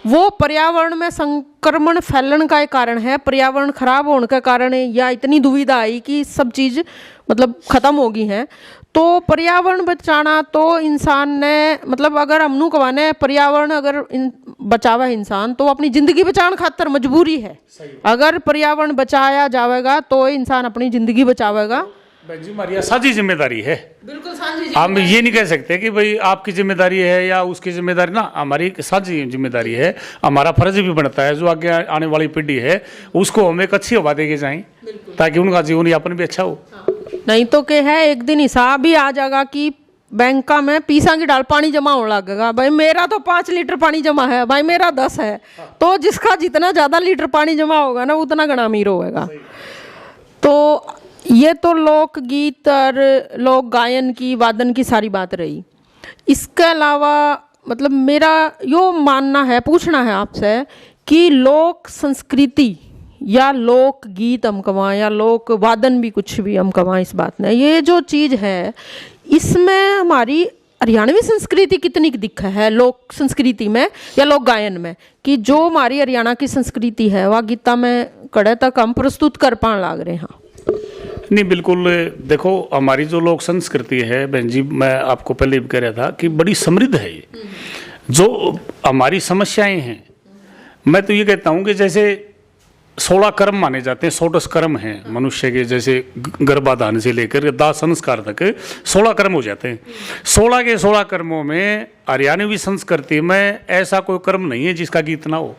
Speaker 1: वो पर्यावरण में संक्रमण फैलने का एक कारण है। पर्यावरण खराब होने के कारण या इतनी दुविधा आई कि सब चीज़ मतलब ख़त्म हो गई है। तो पर्यावरण बचाना तो इंसान ने मतलब अगर हमनू कवाने पर्यावरण अगर बचावा इंसान तो अपनी ज़िंदगी बचाने खातर मजबूरी है। अगर पर्यावरण बचाया जाएगा तो इंसान अपनी ज़िंदगी बचावेगा।
Speaker 2: जी हमारी साझी जिम्मेदारी है,
Speaker 1: बिल्कुल साझी।
Speaker 2: हम ये नहीं कह सकते कि भाई आपकी जिम्मेदारी है या उसकी जिम्मेदारी, ना, हमारी साझी जिम्मेदारी है। हमारा फर्ज भी बनता है जो आगे आने वाली पीढ़ी है उसको हम एक अच्छी हवा देके जाएं ताकि उनका जीवन यापन भी अच्छा हो।
Speaker 1: नहीं तो क्या है, एक दिन हिसाब भी आ जाएगा कि बैंका में पीसा की डाल पानी जमा होने लगेगा। भाई मेरा तो 5 लीटर पानी जमा है, भाई मेरा 10 है, तो जिसका जितना ज़्यादा लीटर पानी जमा होगा ना उतना गणा अमीर होगा। तो ये तो लोकगीत और लोक गायन की वादन की सारी बात रही। इसके अलावा मतलब मेरा यो मानना है, पूछना है आपसे कि लोक संस्कृति या लोक गीत हम कमाएं या लोक वादन भी कुछ भी हम कमाएं, इस बात में ये जो चीज़ है इसमें हमारी हरियाणवी संस्कृति कितनी दिख है लोक संस्कृति में या लोक गायन में, कि जो हमारी हरियाणा की संस्कृति है वह गीता में कड़े तक हम प्रस्तुत कर पाने लग रहे हैं।
Speaker 2: नहीं, बिल्कुल। देखो, हमारी जो लोक संस्कृति है बहन जी, मैं आपको पहले भी कह रहा था कि बड़ी समृद्ध है ये। जो हमारी समस्याएं हैं, मैं तो ये कहता हूँ कि जैसे 16 कर्म माने जाते हैं, 100 कर्म हैं मनुष्य के, जैसे गर्भाधान से लेकर दाह संस्कार तक 16 कर्म हो जाते हैं। 16 के 16 कर्मों में हरियाणवी संस्कृति में ऐसा कोई कर्म नहीं है जिसका गीत ना हो।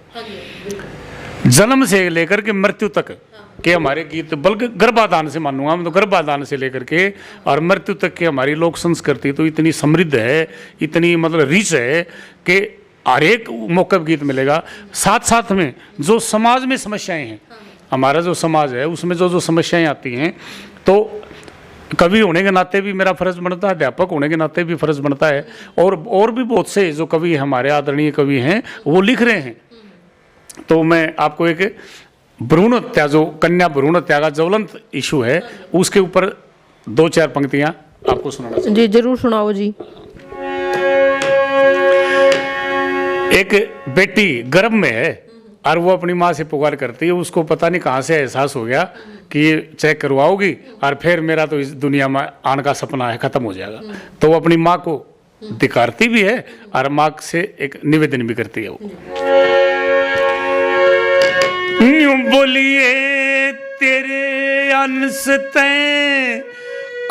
Speaker 2: जन्म से लेकर के मृत्यु तक के हमारे गीत, बल्कि गर्भाधान से मानूंगा मैं तो, गर्भाधान से लेकर के और मृत्यु तक की हमारी लोक संस्कृति तो इतनी समृद्ध है, इतनी मतलब रिच है कि हर एक मौके पर गीत मिलेगा। साथ साथ में जो समाज में समस्याएं हैं, हमारा जो समाज है उसमें जो जो समस्याएं आती हैं, तो कवि होने के नाते भी मेरा फर्ज बनता है, अध्यापक होने के नाते भी फर्ज बनता है, और भी बहुत से जो कवि हमारे आदरणीय कवि हैं वो लिख रहे हैं। तो मैं आपको एक भ्रूण हत्या, जो कन्या भ्रूण हत्या का ज्वलंत इशू है, उसके ऊपर 2-4 पंक्तियां आपको सुनाना चाहिए।
Speaker 1: जी जरूर सुनाओ जी।
Speaker 2: एक बेटी गर्भ में है और वो अपनी माँ से पुकार करती है, उसको पता नहीं कहाँ से एहसास हो गया कि ये चेक करवाओगी और फिर मेरा तो इस दुनिया में आने का सपना है, खत्म हो जाएगा। तो वो अपनी माँ को धिकारती भी है और माँ से एक निवेदन भी करती है। वो यूं बोलिए तेरे अंश तैं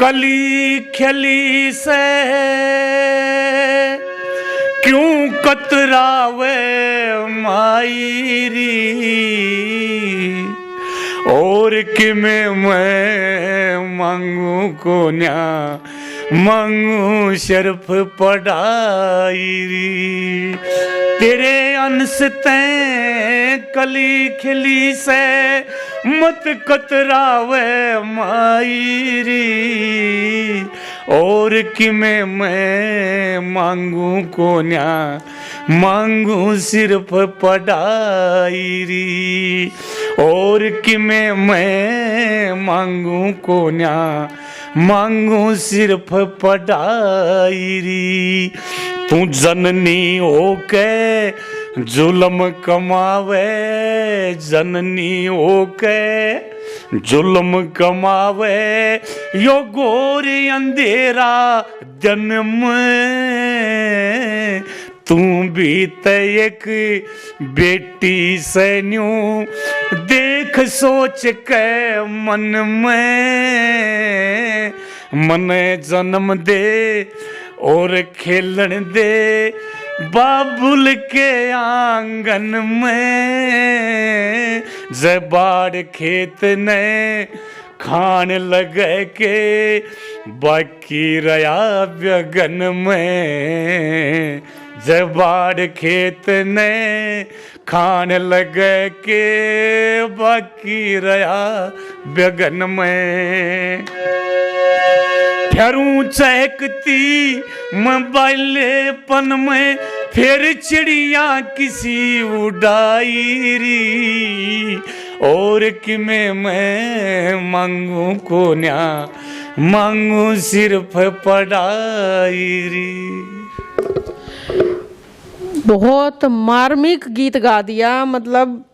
Speaker 2: कली खली से क्यों कतरावे मायरी, और कि मैं मांगू को न्या मांगू शर्फ पढ़ाई। तेरे अंश तैं कली खिली से मत कतरावे मायरी, और कि मैं मांगू को न्या मांगू सिर्फ पढ़ाई, और कि मैं मांगू को न्या मांगू सिर्फ पढ़ाई। तू जननी होके जुल्म कमावे, जननी होके जुल्म कमावे, यो घोर अंधेरा जन्म। तू भी ते एक बेटी से न्यूं देख सोच के मन में, मन जन्म दे और खेलन दे बाबुल के आंगन में। जब बाड़ खेत ने खान लगे के बाकी रया व्यगन में, जब बाड़ खेत ने खान लगे के बाकी रया व्यगन में। फिरूं चहकती मोबाइलेपन में, फिर चिड़िया किसी उड़ाई री, और कि मैं मांगू को न्या मांगू सिर्फ पढ़ाई री।
Speaker 1: बहुत मार्मिक गीत गा दिया, मतलब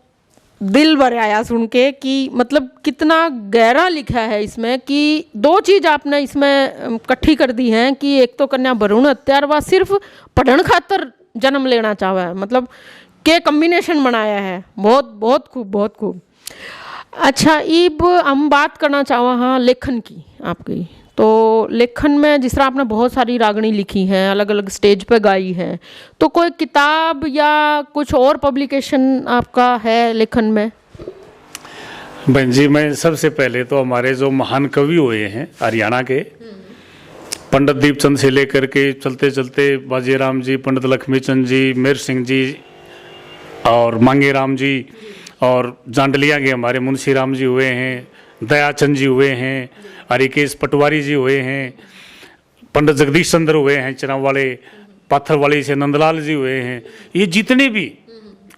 Speaker 1: दिल भर आया सुन के कि मतलब कितना गहरा लिखा है इसमें, कि 2 चीज आपने इसमें इकट्ठी कर दी हैं कि एक तो कन्या भ्रूण हत्या, वह सिर्फ पढ़न खातर जन्म लेना चाहा है, मतलब के कम्बिनेशन बनाया है। बहुत बहुत खूब, बहुत खूब। अच्छा, इब हम बात करना चाहा हाँ लेखन की आपकी। तो लेखन में जिस तरह आपने बहुत सारी रागनी लिखी हैं, अलग अलग स्टेज पे गाई है, तो कोई किताब या कुछ और पब्लिकेशन आपका है लेखन में?
Speaker 2: बहन जी, मैं सबसे पहले तो हमारे जो महान कवि हुए हैं हरियाणा के, पंडित दीपचंद से लेकर के चलते चलते बाजीराम जी, पंडित लक्ष्मीचंद जी, मेहर सिंह जी और मांगेराम जी, और जांडलिया के हमारे मुंशी राम जी हुए हैं, दयाचंद जी हुए हैं, हरिकेश पटवारी जी हुए हैं, पंडित जगदीश चंद्र हुए हैं चिराव वाले, पाथर वाली से नंदलाल जी हुए हैं। ये जितने भी,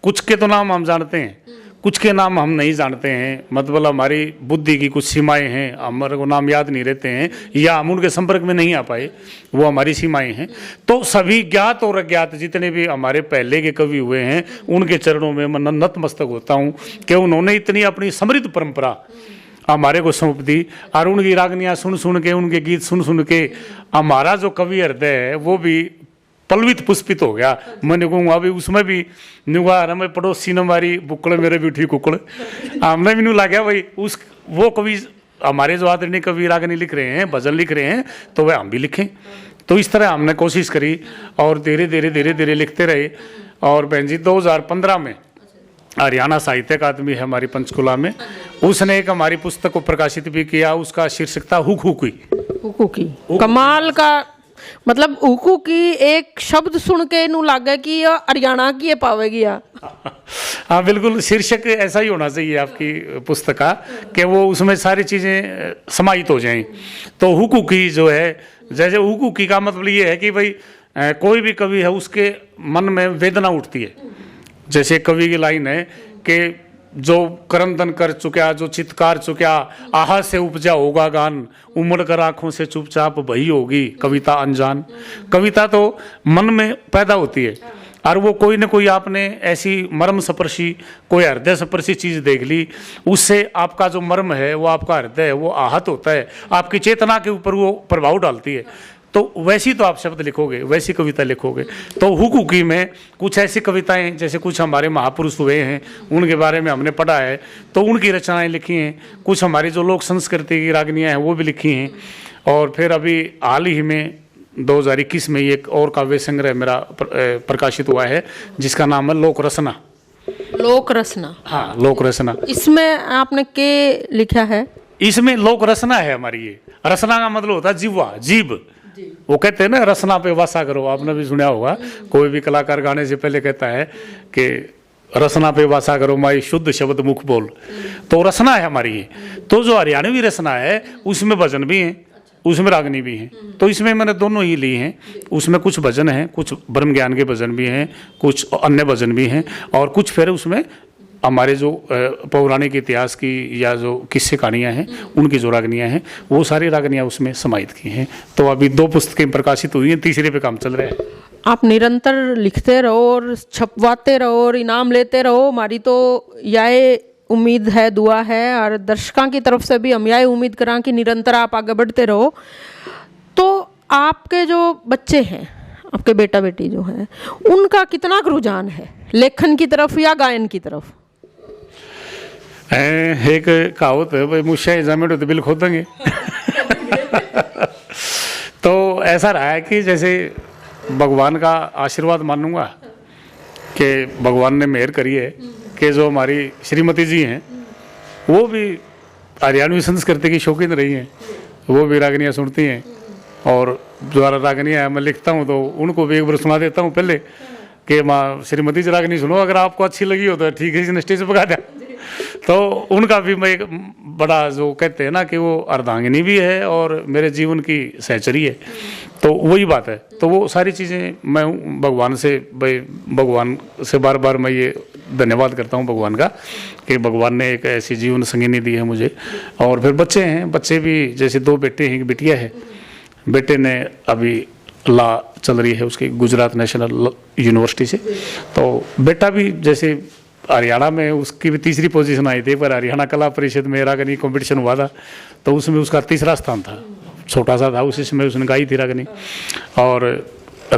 Speaker 2: कुछ के तो नाम हम जानते हैं, कुछ के नाम हम नहीं जानते हैं, मतलब हमारी बुद्धि की कुछ सीमाएं हैं, हमारे को नाम याद नहीं रहते हैं या हम उनके संपर्क में नहीं आ पाए, वो हमारी सीमाएं हैं। तो सभी ज्ञात और अज्ञात जितने भी हमारे पहले के कवि हुए हैं उनके चरणों में मैं नतमस्तक होता हूँ कि उन्होंने इतनी अपनी समृद्ध परंपरा हमारे को सौंप दी और उनकी रागनियाँ सुन सुन के, उनके गीत सुन सुन के हमारा जो कवि हृदय है वो भी पलवित पुष्पित हो गया। मैंने कहूँगा अभी उसमें भी नुगा मैं पड़ोसी ने मारी बुक्कड़ मेरे भी कुकड़, हमने भी ला गया भाई उस वो कवि हमारे जो आदरणीय कवि रागनी लिख रहे हैं, भजन लिख रहे हैं, तो वह हम भी लिखें। तो इस तरह हमने कोशिश करी और धीरे धीरे लिखते रहे। और बहन जी 2015 में हरियाणा साहित्य अकादमी है हमारी पंचकुला में, उसने एक हमारी पुस्तक को प्रकाशित भी किया। उसका शीर्षक था हुक हुकी।
Speaker 1: कमाल का, मतलब हुकू की एक शब्द सुन के नू लगे कि ये हरियाणा की पावेगी।
Speaker 2: हाँ बिल्कुल, शीर्षक ऐसा ही होना चाहिए आपकी पुस्तक का कि वो उसमें सारी चीज़ें समाहित हो जाएं। तो हुकू की जो है, जैसे हुकू की का मतलब ये है कि भाई कोई भी कवि है उसके मन में वेदना उठती है। जैसे कवि की लाइन है कि जो करमदन कर चुका, जो चित्कार चुका, आहा से उपजा होगा गान, उमड़ कर आंखों से चुपचाप बही होगी कविता अनजान। कविता तो मन में पैदा होती है और वो कोई न कोई आपने ऐसी मर्म स्पर्शी, कोई हृदय स्पर्शी चीज़ देख ली, उससे आपका जो मर्म है, वो आपका हृदय है, वो आहत होता है, आपकी चेतना के ऊपर वो प्रभाव डालती है। तो वैसी तो आप शब्द लिखोगे, वैसी कविता लिखोगे। तो हुकुकी में कुछ ऐसी कविताएं, जैसे कुछ हमारे महापुरुष हुए हैं उनके बारे में हमने पढ़ा है, तो उनकी रचनाएं लिखी हैं। कुछ हमारी जो लोक संस्कृति की रागनियाँ हैं वो भी लिखी हैं। और फिर अभी हाल ही में 2021 में एक और काव्य संग्रह मेरा प्रकाशित हुआ है जिसका नाम है लोक रसना।
Speaker 1: लोक रसना,
Speaker 2: हाँ लोक रसना।
Speaker 1: इसमें आपने के लिखा है?
Speaker 2: इसमें लोक रसना है हमारी। ये रसना का मतलब होता है जीवा, जीव। वो कहते हैं ना रसना पे वासा करो, आपने भी सुना होगा। कोई भी कलाकार गाने से पहले कहता है कि रसना पे वासा करो माई शुद्ध शब्द मुख बोल। तो रसना है हमारी ये। तो जो हरियाणवी रसना है उसमें भजन भी हैं, उसमें रागनी भी हैं। तो इसमें मैंने दोनों ही ली हैं। उसमें कुछ भजन हैं, कुछ ब्रह्म ज्ञान के भजन भी हैं, कुछ अन्य भजन भी हैं, और कुछ फिर उसमें हमारे जो पौराणिक इतिहास की या जो किस्से कहानियाँ हैं उनकी जो रागनियाँ हैं वो सारी रागनियाँ उसमें समाहित की हैं। तो अभी 2 पुस्तकें प्रकाशित हुई हैं, तीसरे पे काम चल रहा है।
Speaker 1: आप निरंतर लिखते रहो और छपवाते रहो और इनाम लेते रहो। हमारी तो यह उम्मीद है, दुआ है, और दर्शकों की तरफ से भी हम यह उम्मीद करें कि निरंतर आप आगे बढ़ते रहो। तो आपके जो बच्चे हैं, आपके बेटा बेटी जो हैं, उनका कितना रुझान है लेखन की तरफ या गायन की तरफ?
Speaker 2: एक कहावत है भाई, मुझसे एग्जामिन तो बिल खोद देंगे। तो ऐसा रहा है कि जैसे भगवान का आशीर्वाद मानूंगा कि भगवान ने मेहर करी है कि जो हमारी श्रीमती जी हैं वो भी हरियाणवी संस्कृति की शौकीन रही हैं, वो भी रागनियाँ सुनती हैं। और जो रागनियाँ मैं लिखता हूँ तो उनको भी एक बार सुना देता हूँ पहले कि माँ श्रीमती जी रागनी सुनो, अगर आपको अच्छी लगी हो तो ठीक है, स्टेज पर पका दिया। तो उनका भी मैं एक बड़ा जो कहते हैं ना कि वो अर्धांगिनी भी है और मेरे जीवन की सहचरी है। तो वही बात है। तो वो सारी चीज़ें मैं भगवान से बार बार मैं ये धन्यवाद करता हूँ भगवान का कि भगवान ने एक ऐसी जीवन संगिनी दी है मुझे। और फिर बच्चे हैं, बच्चे भी जैसे 2 बेटे हैं, एक बिटिया है। बेटे ने अभी लॉ चल रही है उसकी गुजरात नेशनल यूनिवर्सिटी से। तो बेटा भी जैसे हरियाणा में उसकी भी 3री पोजीशन आई थी, पर हरियाणा कला परिषद में रागनी कंपटीशन हुआ था तो उसमें उसका 3रा स्थान था। छोटा सा था, उसी में उसने गाई थी रागनी। और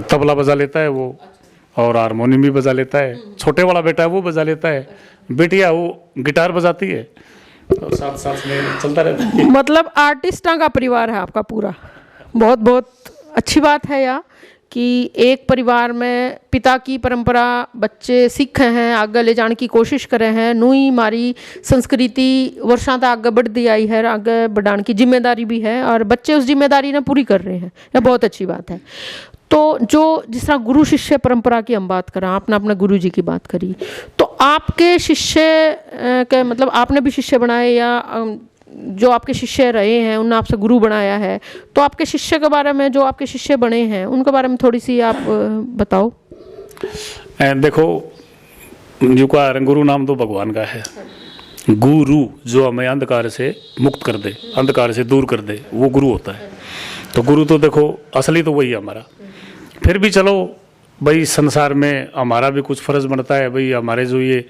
Speaker 2: तबला बजा लेता है वो, और हारमोनियम भी बजा लेता है। छोटे वाला बेटा है वो बजा लेता है, बेटिया वो गिटार बजाती है। और साथ में चलता रहता है।
Speaker 1: मतलब आर्टिस्टा का परिवार है आपका पूरा। बहुत बहुत अच्छी बात है यह कि एक परिवार में पिता की परंपरा बच्चे सीखे हैं, आगे ले जाने की कोशिश करे हैं। नूई हमारी संस्कृति वर्षों तक आगे बढ़ती आई है, आगे बढ़ाने की जिम्मेदारी भी है और बच्चे उस जिम्मेदारी ने पूरी कर रहे हैं। यह बहुत अच्छी बात है। तो जो जिस तरह गुरु शिष्य परंपरा की हम बात करें, आपने अपने गुरु जी की बात करी, तो आपके शिष्य के मतलब आपने भी शिष्य बनाए या जो आपके शिष्य रहे हैं उन्होंने आपसे गुरु बनाया है? तो आपके शिष्य के बारे में, जो आपके शिष्य बने हैं उनके बारे में थोड़ी सी आप बताओ।
Speaker 2: देखो, जो का गुरु नाम तो भगवान का है। गुरु जो हमें अंधकार से मुक्त कर दे, अंधकार से दूर कर दे, वो गुरु होता है। तो गुरु तो देखो असली तो वही है हमारा। फिर भी चलो भाई संसार में हमारा भी कुछ फर्ज बनता है भाई, हमारे जो ये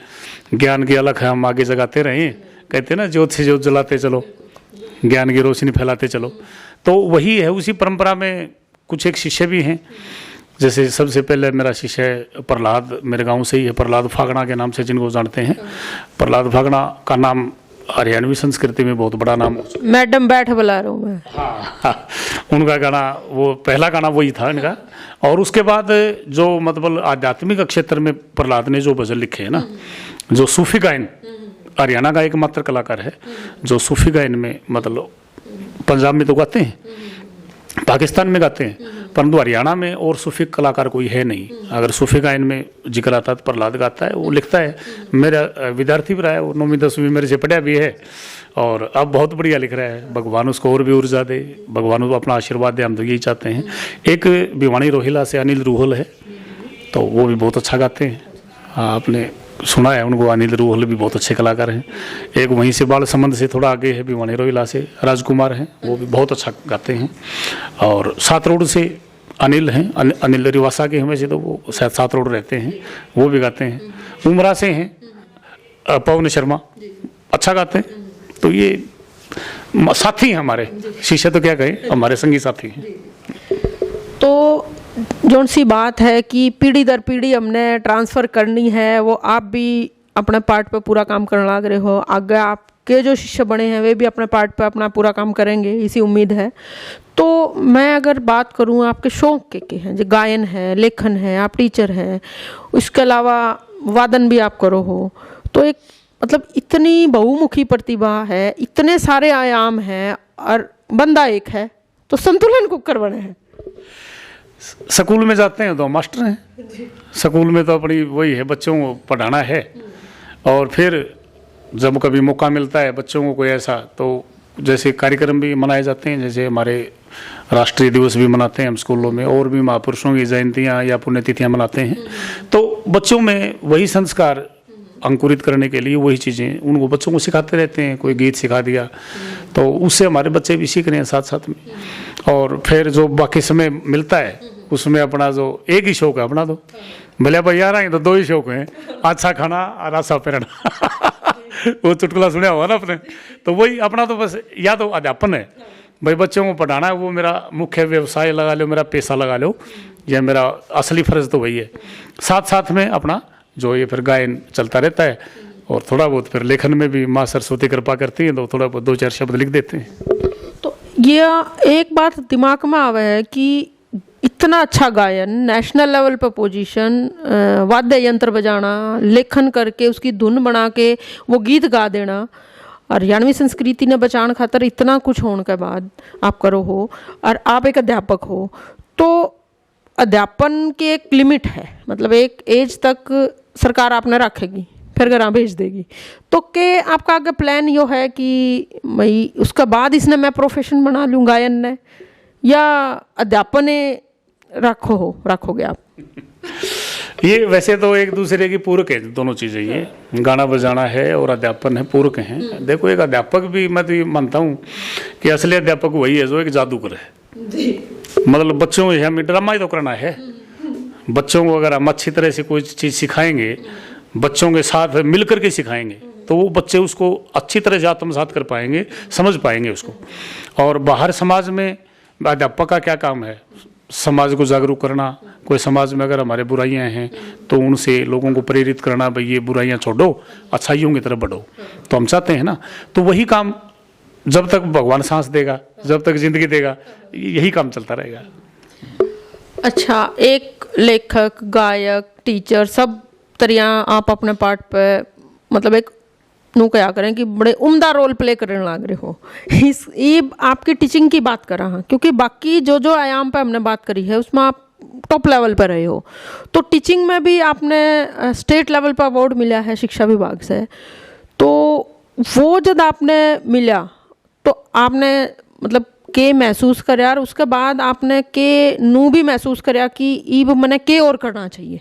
Speaker 2: ज्ञान की अलख है हम आगे जगाते रहें। कहते हैं ना ज्योत से ज्योत जलाते चलो, ज्ञान की रोशनी फैलाते चलो। तो वही है, उसी परंपरा में कुछ एक शिष्य भी हैं। जैसे सबसे पहले मेरा शिष्य है प्रहलाद, मेरे गांव से ही है, प्रहलाद फागड़ा के नाम से जिनको जानते हैं। प्रहलाद फागड़ा का नाम हरियाणवी संस्कृति में बहुत बड़ा नाम।
Speaker 1: मैडम बैठ बुला रहा हूँ मैं।
Speaker 2: हाँ, उनका गाना, वो पहला गाना वही था इनका। और उसके बाद जो मतलब आध्यात्मिक क्षेत्र में प्रहलाद ने जो भजन लिखे हैं ना, जो सूफी गायन, हरियाणा का एकमात्र कलाकार है जो सूफी गायन में, मतलब पंजाब में तो गाते हैं, पाकिस्तान में गाते हैं, परंतु हरियाणा में और सूफी कलाकार कोई है नहीं। अगर सूफी गायन में जिक्र आता है तो प्रहलाद गाता है, वो लिखता है। मेरा विद्यार्थी भी रहा है, वो 9वीं 10वीं मेरे से पढ़ा भी है और अब बहुत बढ़िया लिख रहा है। भगवान उसको और भी ऊर्जा दे, भगवान को अपना आशीर्वाद दे, हम तो यही चाहते हैं। एक भिवानी रोहिला से अनिल रूहल है, तो वो भी बहुत अच्छा गाते हैं। हाँ, आपने सुना है उनको, अनिल रूहल भी बहुत अच्छे कलाकार हैं। एक वहीं से बाल संबंध से थोड़ा आगे है, भिवानी रोहिला से राजकुमार हैं, वो भी बहुत अच्छा गाते हैं। और सात रोड से अनिल हैं, अनिल रिवासा के हैं वैसे तो, वो शायद सात रोड रहते हैं, वो भी गाते हैं। उमरा से हैं पवन शर्मा, अच्छा गाते हैं। तो ये साथी हैं हमारे, शिष्य तो क्या कहें, हमारे संगी साथी हैं।
Speaker 1: तो जौन सी बात है कि पीढ़ी दर पीढ़ी हमने ट्रांसफ़र करनी है, वो आप भी अपने पार्ट पे पूरा काम करने लग रहे हो। आगे आपके जो शिष्य बने हैं वे भी अपने पार्ट पे अपना पूरा काम करेंगे, इसी उम्मीद है। तो मैं अगर बात करूँ आपके शौक के हैं, जो गायन है, लेखन है, आप टीचर हैं, उसके अलावा वादन भी आप करो हो, तो एक मतलब इतनी बहुमुखी प्रतिभा है, इतने सारे आयाम हैं और बंदा एक है, तो संतुलन कुकर बने हैं।
Speaker 2: स्कूल में जाते हैं तो मास्टर हैं, स्कूल में तो अपनी वही है, बच्चों को पढ़ाना है। और फिर जब कभी मौका मिलता है बच्चों को कोई ऐसा, तो जैसे कार्यक्रम भी मनाए जाते हैं, जैसे हमारे राष्ट्रीय दिवस भी मनाते हैं हम स्कूलों में, और भी महापुरुषों की जयंतियाँ या पुण्यतिथियाँ मनाते हैं। तो बच्चों में वही संस्कार अंकुरित करने के लिए वही चीज़ें उनको बच्चों को सिखाते रहते हैं। कोई गीत सिखा दिया तो उससे हमारे बच्चे भी सीख रहे हैं साथ साथ में। और फिर जो बाकी समय मिलता है उसमें अपना जो एक ही शौक है अपना, तो भले भाई यार आए तो दो ही शौक हैं, अच्छा खाना और अच्छा पहनना। वो चुटकुला सुना हुआ ना आपने, तो वही अपना तो बस या तो अध्यापन है भाई, बच्चों को पढ़ाना है, वो मेरा मुख्य व्यवसाय लगा लो, मेरा पैसा लगा लो, या मेरा असली फर्ज तो वही है। साथ साथ में अपना जो ये फिर गायन चलता रहता है, और थोड़ा बहुत फिर लेखन में भी माँ सरस्वती कृपा करती हैं तो थोड़ा बहुत 2-4 शब्द लिख देते हैं।
Speaker 1: तो ये एक बात दिमाग में आवे है कि इतना अच्छा गायन, नेशनल लेवल पर पोजीशन, वाद्य यंत्र बजाना, लेखन करके उसकी धुन बना के वो गीत गा देना, हरियाणवी संस्कृति ने बचाने खातर इतना कुछ होने के बाद आप करो हो, और आप एक अध्यापक हो, तो अध्यापन की एक लिमिट है, मतलब एक एज तक सरकार आपने रखेगी, फिर घर भेज देगी। तो के आपका आगे प्लान यो है कि भाई उसके बाद इसने मैं प्रोफेशन बना लूँ गायन ने, या अध्यापन रखोगे आप?
Speaker 2: ये वैसे तो एक दूसरे की पूरक है दोनों चीज़ें, ये गाना बजाना है और अध्यापन है, पूरक हैं। देखो एक अध्यापक भी, मैं तो ये मानता हूँ कि असली अध्यापक वही है जो एक जादूगर है। मतलब बच्चों को हमें ड्रामा ही तो करना है। बच्चों को अगर हम अच्छी तरह से कोई चीज़ सिखाएंगे, बच्चों के साथ मिलकर के सिखाएंगे, तो वो बच्चे उसको अच्छी तरह से आत्मसात कर पाएंगे, समझ पाएंगे उसको। और बाहर समाज में अध्यापक का क्या काम है? समाज को जागरूक करना। कोई समाज में अगर हमारे बुराइयां हैं तो उनसे लोगों को प्रेरित करना, भाई ये बुराइयां छोड़ो, अच्छाइयों की तरफ बढ़ो। तो हम चाहते हैं ना, तो वही काम जब तक भगवान सांस देगा, जब तक जिंदगी देगा, यही काम चलता रहेगा।
Speaker 1: अच्छा, एक लेखक, गायक, टीचर, सब तरह आप अपने पार्ट पे मतलब एक नू क्या करें कि बड़े उम्दा रोल प्ले करने लग रहे हो। ये आपकी टीचिंग की बात कर रहा, क्योंकि बाकी जो आयाम पे हमने बात करी है उसमें आप टॉप लेवल पर रहे हो। तो टीचिंग में भी आपने स्टेट लेवल पर अवार्ड मिला है शिक्षा विभाग से, तो वो जब आपने मिला तो आपने मतलब के महसूस कराया, और उसके बाद आपने के नू भी महसूस कराया कि ईब मैंने के और करना चाहिए?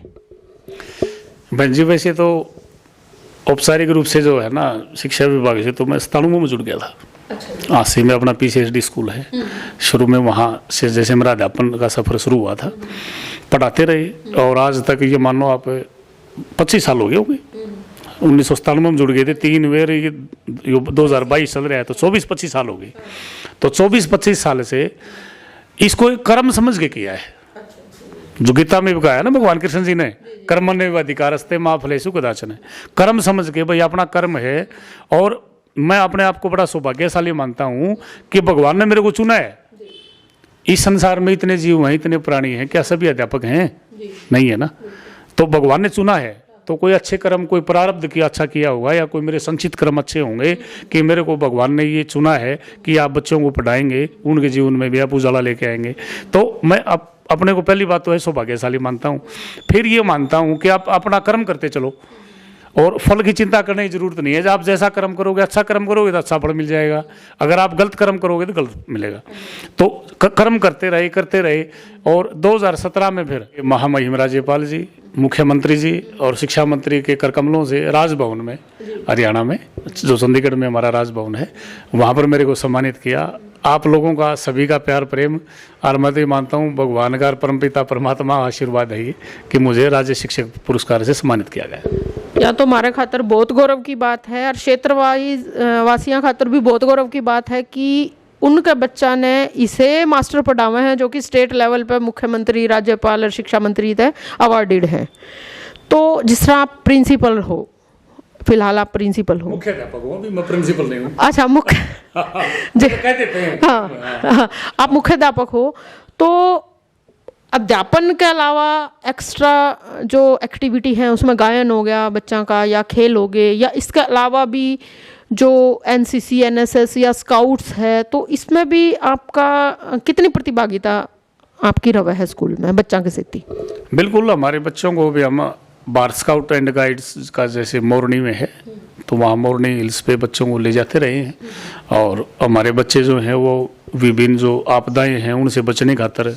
Speaker 2: बहन जी, वैसे तो औपचारिक रूप से जो है ना शिक्षा विभाग से तो मैं 97 में जुड़ गया था।
Speaker 1: अच्छा।
Speaker 2: हाँ, से में अपना PCSD स्कूल है, शुरू में वहाँ से जैसे मेरा अध्यापन का सफ़र शुरू हुआ था, पढ़ाते रहे और आज तक ये मान लो आप 25 साल हो गए होंगे। 1997 में जुड़ गए थे, 3 बार, ये 2022 चल रहा है तो 24-25 साल हो गए। तो 24-25 साल से इसको एक कर्म समझ के किया है, जो गीता में भी कहा है ना भगवान कृष्ण जी ने, कर्मण्येव अधिकारस्ते मा फलेषु कदाचन। कर्म समझ के भाई अपना कर्म है, और मैं अपने आप को बड़ा सौभाग्यशाली मानता हूँ कि भगवान ने मेरे को चुना है। इस संसार में इतने जीव हैं, इतने प्राणी हैं, क्या सभी अध्यापक हैं? नहीं है ना। तो भगवान ने चुना है, तो कोई अच्छे कर्म, कोई प्रारब्ध किया अच्छा किया होगा, या कोई मेरे संचित कर्म अच्छे होंगे कि मेरे को भगवान ने ये चुना है कि आप बच्चों को पढ़ाएंगे, उनके जीवन में भी आप उजाला लेके आएंगे। तो मैं अपने को पहली बात तो है सौभाग्यशाली मानता हूँ। फिर ये मानता हूँ कि आप अपना कर्म करते चलो और फल की चिंता करने की जरूरत नहीं है। जब आप जैसा कर्म करोगे, अच्छा कर्म करोगे तो अच्छा फल मिल जाएगा, अगर आप गलत कर्म करोगे तो गलत मिलेगा। तो कर्म करते रहे और 2017 में फिर महामहिम राज्यपाल जी, मुख्यमंत्री जी और शिक्षा मंत्री के कर कमलों से राजभवन में, हरियाणा में, जो चंडीगढ़ में हमारा राजभवन है, वहाँ पर मेरे को सम्मानित किया। आप लोगों का सभी का प्यार प्रेम, और मैं तो ये मानता हूँ भगवान का परमपिता परमात्मा आशीर्वाद है कि मुझे राज्य शिक्षक पुरस्कार से सम्मानित किया गया।
Speaker 1: या तो हमारे खातर बहुत गौरव की बात है, और क्षेत्र वासियों खातर भी बहुत गौरव की बात है कि उनके बच्चा ने इसे मास्टर पढ़ावे हैं जो कि स्टेट लेवल पे मुख्यमंत्री, राज्यपाल और शिक्षा मंत्री थे अवार्डेड हैं। तो जिस तरह आप प्रिंसिपल हो, फिलहाल आप प्रिंसिपल हो,
Speaker 2: मुख्य अध्यापक हो, अभी मैं प्रिंसिपल नहीं हूँ।
Speaker 1: अच्छा, मुख्य
Speaker 2: कह देते हैं।
Speaker 1: हाँ, आप मुख्य अध्यापक हो। तो अध्यापन के अलावा एक्स्ट्रा जो एक्टिविटी है उसमें गायन हो गया बच्चा का, या खेल हो गए, या इसके अलावा भी जो NCC, NSS या स्काउट्स है, तो इसमें भी आपका कितनी प्रतिभागिता आपकी रवा है स्कूल में बच्चा के सेती?
Speaker 2: बिल्कुल, हमारे बच्चों को भी हम बार स्काउट एंड गाइड्स का जैसे मोरनी में है, तो वहाँ मोरनी हिल्स पे बच्चों को ले जाते रहे हैं। और हमारे बच्चे जो हैं वो विभिन्न जो आपदाएं हैं उनसे बचने खातर,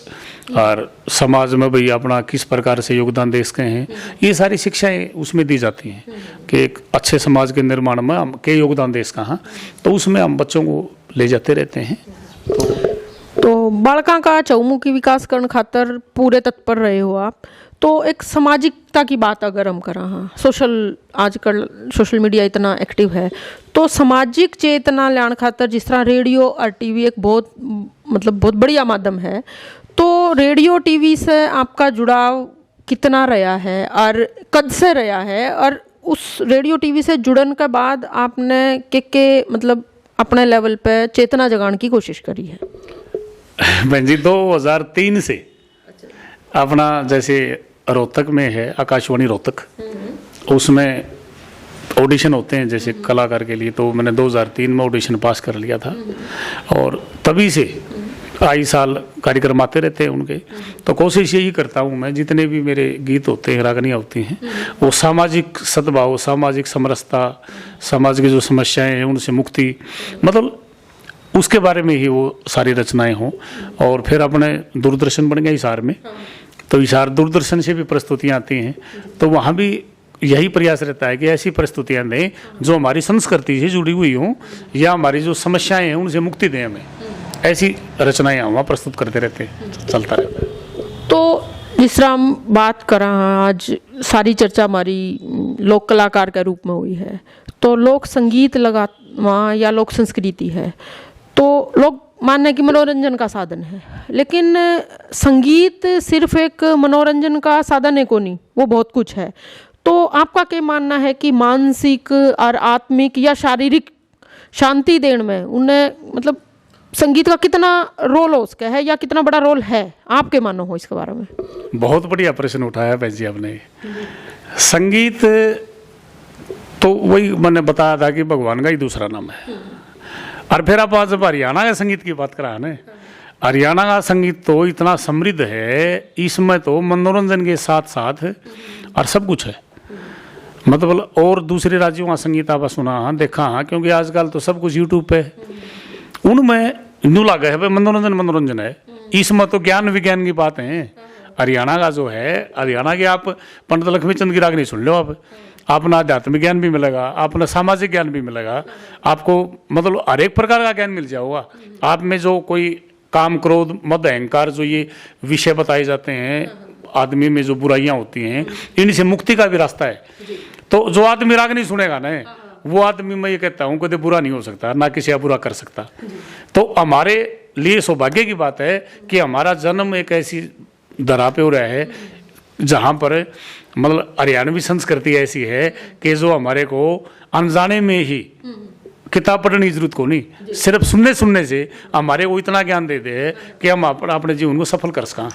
Speaker 2: और समाज में भाई अपना किस प्रकार से योगदान दे सकते हैं, ये सारी शिक्षाएं उसमें दी जाती हैं कि एक अच्छे समाज के निर्माण में हम के योगदान दे सका। हाँ, तो उसमें हम बच्चों को ले जाते रहते हैं।
Speaker 1: तो बालका का चौमुखी विकास करने खातर पूरे तत्पर रहे हो आप। तो एक सामाजिकता की बात अगर हम करें, हाँ, आजकल सोशल मीडिया इतना एक्टिव है, तो सामाजिक चेतना लाने खातर जिस तरह रेडियो और TV एक बहुत बढ़िया माध्यम है, तो रेडियो TV से आपका जुड़ाव कितना रहा है और कद से रहा है, और उस रेडियो TV से जुड़ने के बाद आपने के अपने लेवल पे चेतना जगाने की कोशिश करी है?
Speaker 2: बहन जी, 2003 से अपना जैसे रोहतक में है आकाशवाणी रोहतक, उसमें ऑडिशन होते हैं जैसे कलाकार के लिए, तो मैंने 2003 में ऑडिशन पास कर लिया था, और तभी से आई साल कार्यक्रम आते रहते हैं उनके। तो कोशिश यही करता हूँ मैं, जितने भी मेरे गीत होते हैं, रागनियाँ होती हैं, वो सामाजिक सद्भाव, सामाजिक समरसता, समाज की जो समस्याएं हैं उनसे मुक्ति, उसके बारे में ही वो सारी रचनाएं हों। और फिर अपने दूरदर्शन बन गया हिसार में, तो हिसार दूरदर्शन से भी प्रस्तुतियाँ आती हैं, तो वहाँ भी यही प्रयास रहता है कि ऐसी प्रस्तुतियाँ दें जो हमारी संस्कृति से जुड़ी हुई हों, या हमारी जो समस्याएं हैं उनसे मुक्ति दें हमें। ऐसी रचनाएं वहाँ प्रस्तुत करते रहते हैं, चलता रहता है।
Speaker 1: तो जिस तरह हम बात कर रहे हैं, आज सारी चर्चा हमारी लोक कलाकार के रूप में हुई है, तो लोक संगीत वहाँ या लोक संस्कृति है, तो लोग मानने की मनोरंजन का साधन है, लेकिन संगीत सिर्फ एक मनोरंजन का साधन है को नहीं, वो बहुत कुछ है। तो आपका क्या मानना है कि मानसिक और आत्मिक या शारीरिक शांति देने में उन्हें संगीत का कितना रोल हो उसका है, या कितना बड़ा रोल है? आप क्या मानो हो इसके बारे में?
Speaker 2: बहुत बढ़िया प्रश्न उठाया भाई जी आपने। संगीत तो वही मैंने बताया था कि भगवान का ही दूसरा नाम है। और फिर आप आज हरियाणा के संगीत की बात करा ना, हरियाणा का संगीत तो इतना समृद्ध है, इसमें तो मनोरंजन के साथ साथ और सब कुछ है। और दूसरे राज्यों का संगीत आप सुना देखा, क्योंकि आजकल तो सब कुछ यूट्यूब पे, उनमें न्यू लगा है मनोरंजन है, इसमें तो ज्ञान विज्ञान की बात है। हरियाणा का जो है, हरियाणा के आप पंडित लक्ष्मीचंद की रागनी सुन लो आप, अपना आध्यात्मिक ज्ञान भी मिलेगा, अपना सामाजिक ज्ञान भी मिलेगा, आपको मतलब हर एक प्रकार का ज्ञान मिल जाएगा। आप में जो कोई काम, क्रोध, मद, अहंकार, जो ये विषय बताए जाते हैं, आदमी में जो बुराइयां होती हैं, इनसे मुक्ति का भी रास्ता है। तो जो आदमी राग नहीं सुनेगा ना, वो आदमी, मैं ये कहता हूँ, कभी बुरा नहीं हो सकता, ना किसी का बुरा कर सकता। तो हमारे लिए सौभाग्य की बात है कि हमारा जन्म एक ऐसी धरा पे हो रहा है जहाँ पर मतलब हरियाणवी संस्कृति ऐसी है कि जो हमारे को अनजाने में ही किताब पढ़ने की जरूरत को नहीं, सिर्फ सुनने से हमारे को इतना ज्ञान दे दे कि हम अपने जीवन को सफल कर सकें।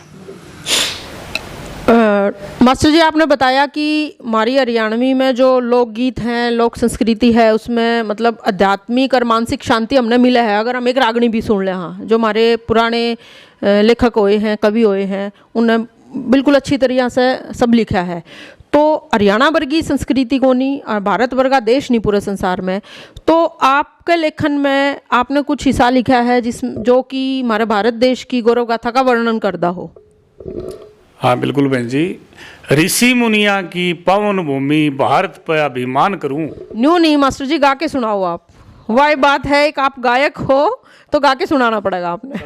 Speaker 1: मास्टर जी, आपने बताया कि हमारी हरियाणवी में जो लोकगीत हैं, लोक संस्कृति है, उसमें मतलब आध्यात्मिक और मानसिक शांति हमने मिला है। अगर हम एक रागनी भी सुन लें, हाँ, जो हमारे पुराने लेखक हुए हैं, कवि हुए हैं, उन्होंने बिल्कुल अच्छी तरीक़ा से सब लिखा है। तो हरियाणा वर्गी संस्कृति को नहीं, और भारत वर्ग का देश नहीं पूरे संसार में, तो आपके लेखन में आपने कुछ हिस्सा लिखा है जो कि हमारे भारत देश की गौरव गाथा का वर्णन करता हो?
Speaker 2: हाँ बिल्कुल बहन जी, ऋषि मुनिया की पावन भूमि भारत पर अभिमान करूं।
Speaker 1: न्यू नहीं मास्टर जी, गा के सुनाओ आप। वही बात है, एक आप गायक हो तो गा के सुनाना पड़ेगा आपने।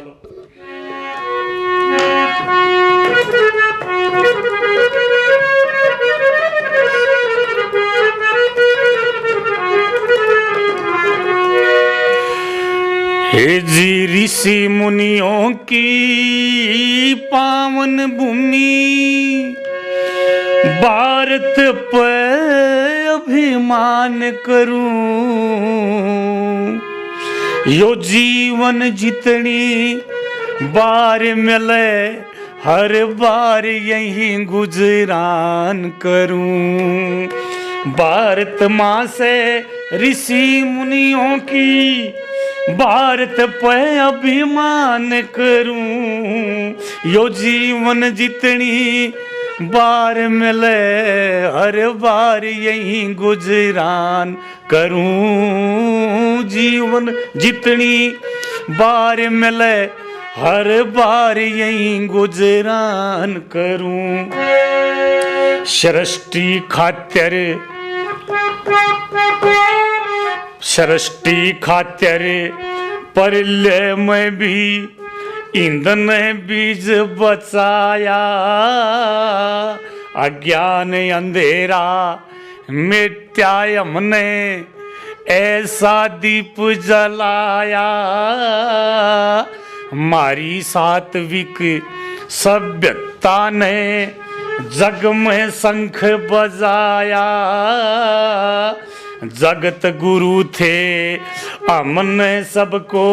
Speaker 2: हे जी ऋषि मुनियों की पावन भूमि भारत पर अभिमान करूं, यो जीवन जितनी बार मिले हर बार यही गुजरान करूं। भारत माँ से ऋषि मुनियों की भारत पे अभिमान करूं, यो जीवन जितनी बार मिले हर बार यही गुजरान करूं। जीवन जितनी बार मिले हर बार यही गुजरान करूं। सृष्टि खातिर परलय में भी ईंधन बीज बचाया, अज्ञान अंधेरा मिटाया हमने ऐसा दीप जलाया। हमारी सात्विक सभ्यता ने जग में शंख बजाया, जगत गुरु थे हमने सबको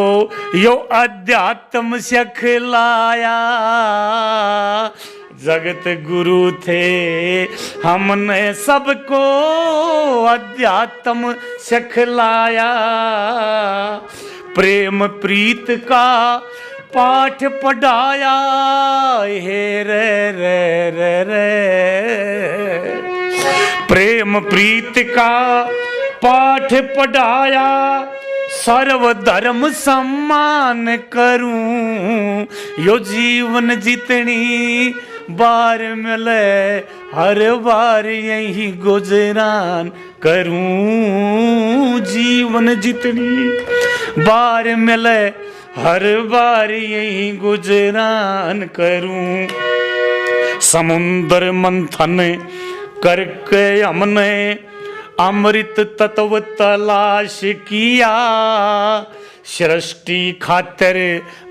Speaker 2: यो अध्यात्म सिखलाया। जगत गुरु थे हमने सबको अध्यात्म सिखलाया। प्रेम प्रीत का पाठ पढ़ाया, हे रे रे रे रे। प्रेम प्रीत का पाठ पढ़ाया, सर्वधर्म सम्मान करूं, यो जीवन जितनी बार मिले हर बार यही गुजरान करूं। जीवन जितनी बार मिले हर बार यही गुजरान करूं। समुद्र मंथन करके हमने अमृत तत्व तलाश किया, सृष्टि खातिर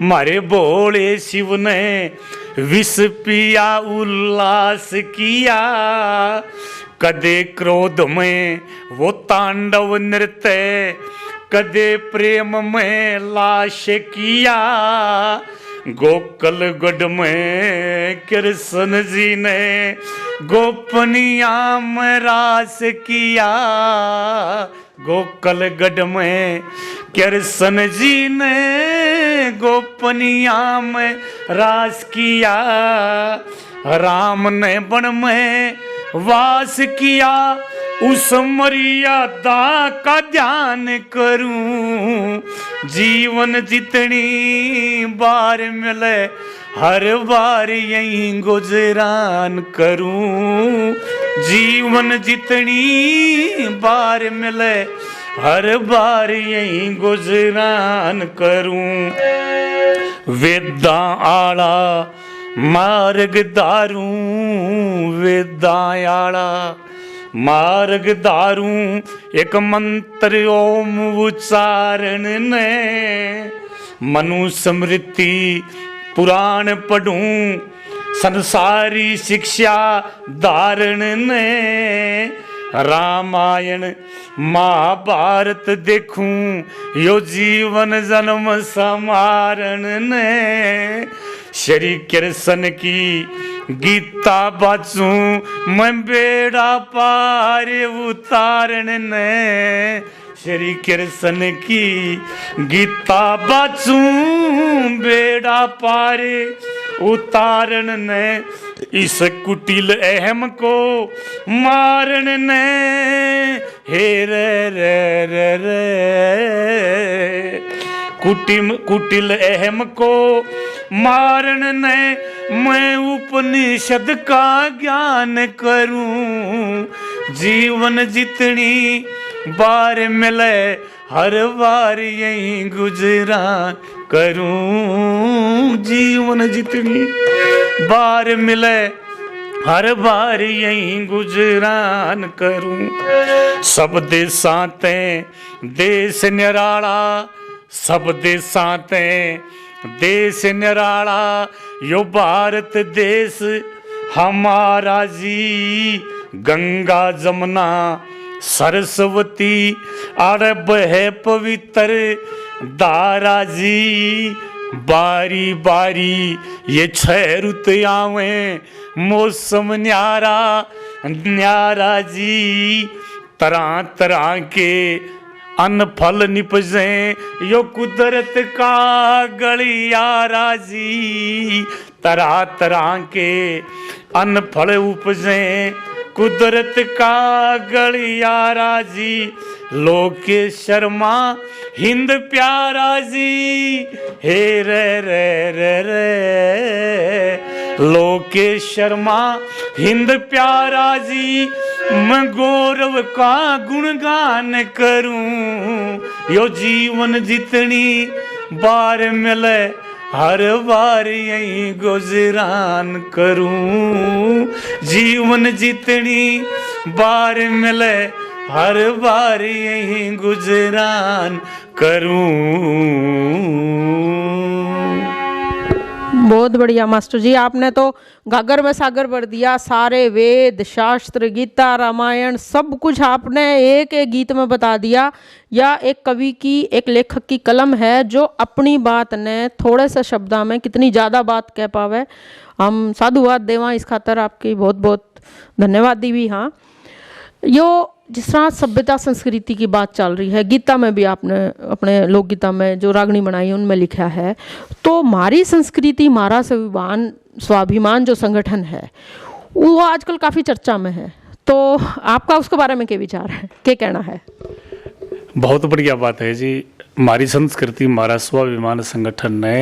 Speaker 2: मारे भोले शिव ने विष पिया उल्लास किया। कदे क्रोध में वो तांडव नृत्य, कदे प्रेम में लाश किया। गोकुल गढ़ में कृष्ण जी ने गोपनिया में रास किया। गोकुल गढ़ में कृष्ण जी ने गोपनिया में रास किया। राम ने वन में वास किया, उस मर्यादा का ध्यान करूं। जीवन जितनी बार मिले हर बार यही गुजरान करूं। जीवन जितनी बार मिले हर बार यही गुजरान करूं। वेदा आला मार्ग दारू, वेदा आला मार्ग दारू, एक मंत्र ओम उच्चारण ने मनु स्मृति पुराण पढ़ूं, संसारी शिक्षा धारण ने रामायण महाभारत देखूं, यो जीवन जन्म समारण ने श्री कृष्ण की गीता बाचूं, मैं बेड़ा पार उतारण ने श्री कृष्ण की गीता बाचूं, बेड़ा पार उतारण ने इस कुटिल अहम को मारण ने हे रे रे रे रे कुटिल अहम को मारण ने मैं उपनिषद का ज्ञान करूं। जीवन जितनी बार मिले हर बार यही गुजरान करूं। जीवन जितनी बार मिले हर बार यही गुजरान करूं। सब देसां ते देश निराला, सब देसां ते देश निराला, यो भारत देश हमारा जी। गंगा जमुना सरस्वती आड़ बहे पवित्र दारा जी। बारी बारी ये छह रुत आवे, मौसम न्यारा न्यारा जी। तरह तरह के अन्न फल निपजे, यो कुदरत का गलियारा जी। तरह तरह के अन्न फल उपजे, कुदरत का गलियारा जी। लोकेश शर्मा हिंद प्यारा जी, हे रे रे रे रे। लोकेश शर्मा हिंद प्यारा जी, मैं गौरव का गुणगान करूं। यो जीवन जितनी बार मिले हर बार यही गुजरान करूं। जीवन जितनी बार मिले हर बार यही गुजरान करूं।
Speaker 1: बहुत बढ़िया मास्टर जी, आपने तो गागर में सागर भर दिया। सारे वेद शास्त्र गीता रामायण सब कुछ आपने एक एक गीत में बता दिया। या एक कवि की, एक लेखक की कलम है जो अपनी बात ने थोड़े से शब्दा में कितनी ज़्यादा बात कह पावे। हम साधुवाद देवा इस खातर आपकी बहुत बहुत धन्यवाद दी भी। हाँ, यो जिस तरह सभ्यता संस्कृति की बात चल रही है, गीता में भी आपने अपने लोकगीता में जो रागनी बनाई उनमें लिखा है, तो मारी संस्कृति मारा स्वाभिमान जो संगठन है वो आजकल काफ़ी चर्चा में है। तो आपका उसके बारे में क्या विचार है, क्या कहना है?
Speaker 2: बहुत बढ़िया बात है जी। मारी संस्कृति मारा स्वाभिमान संगठन ने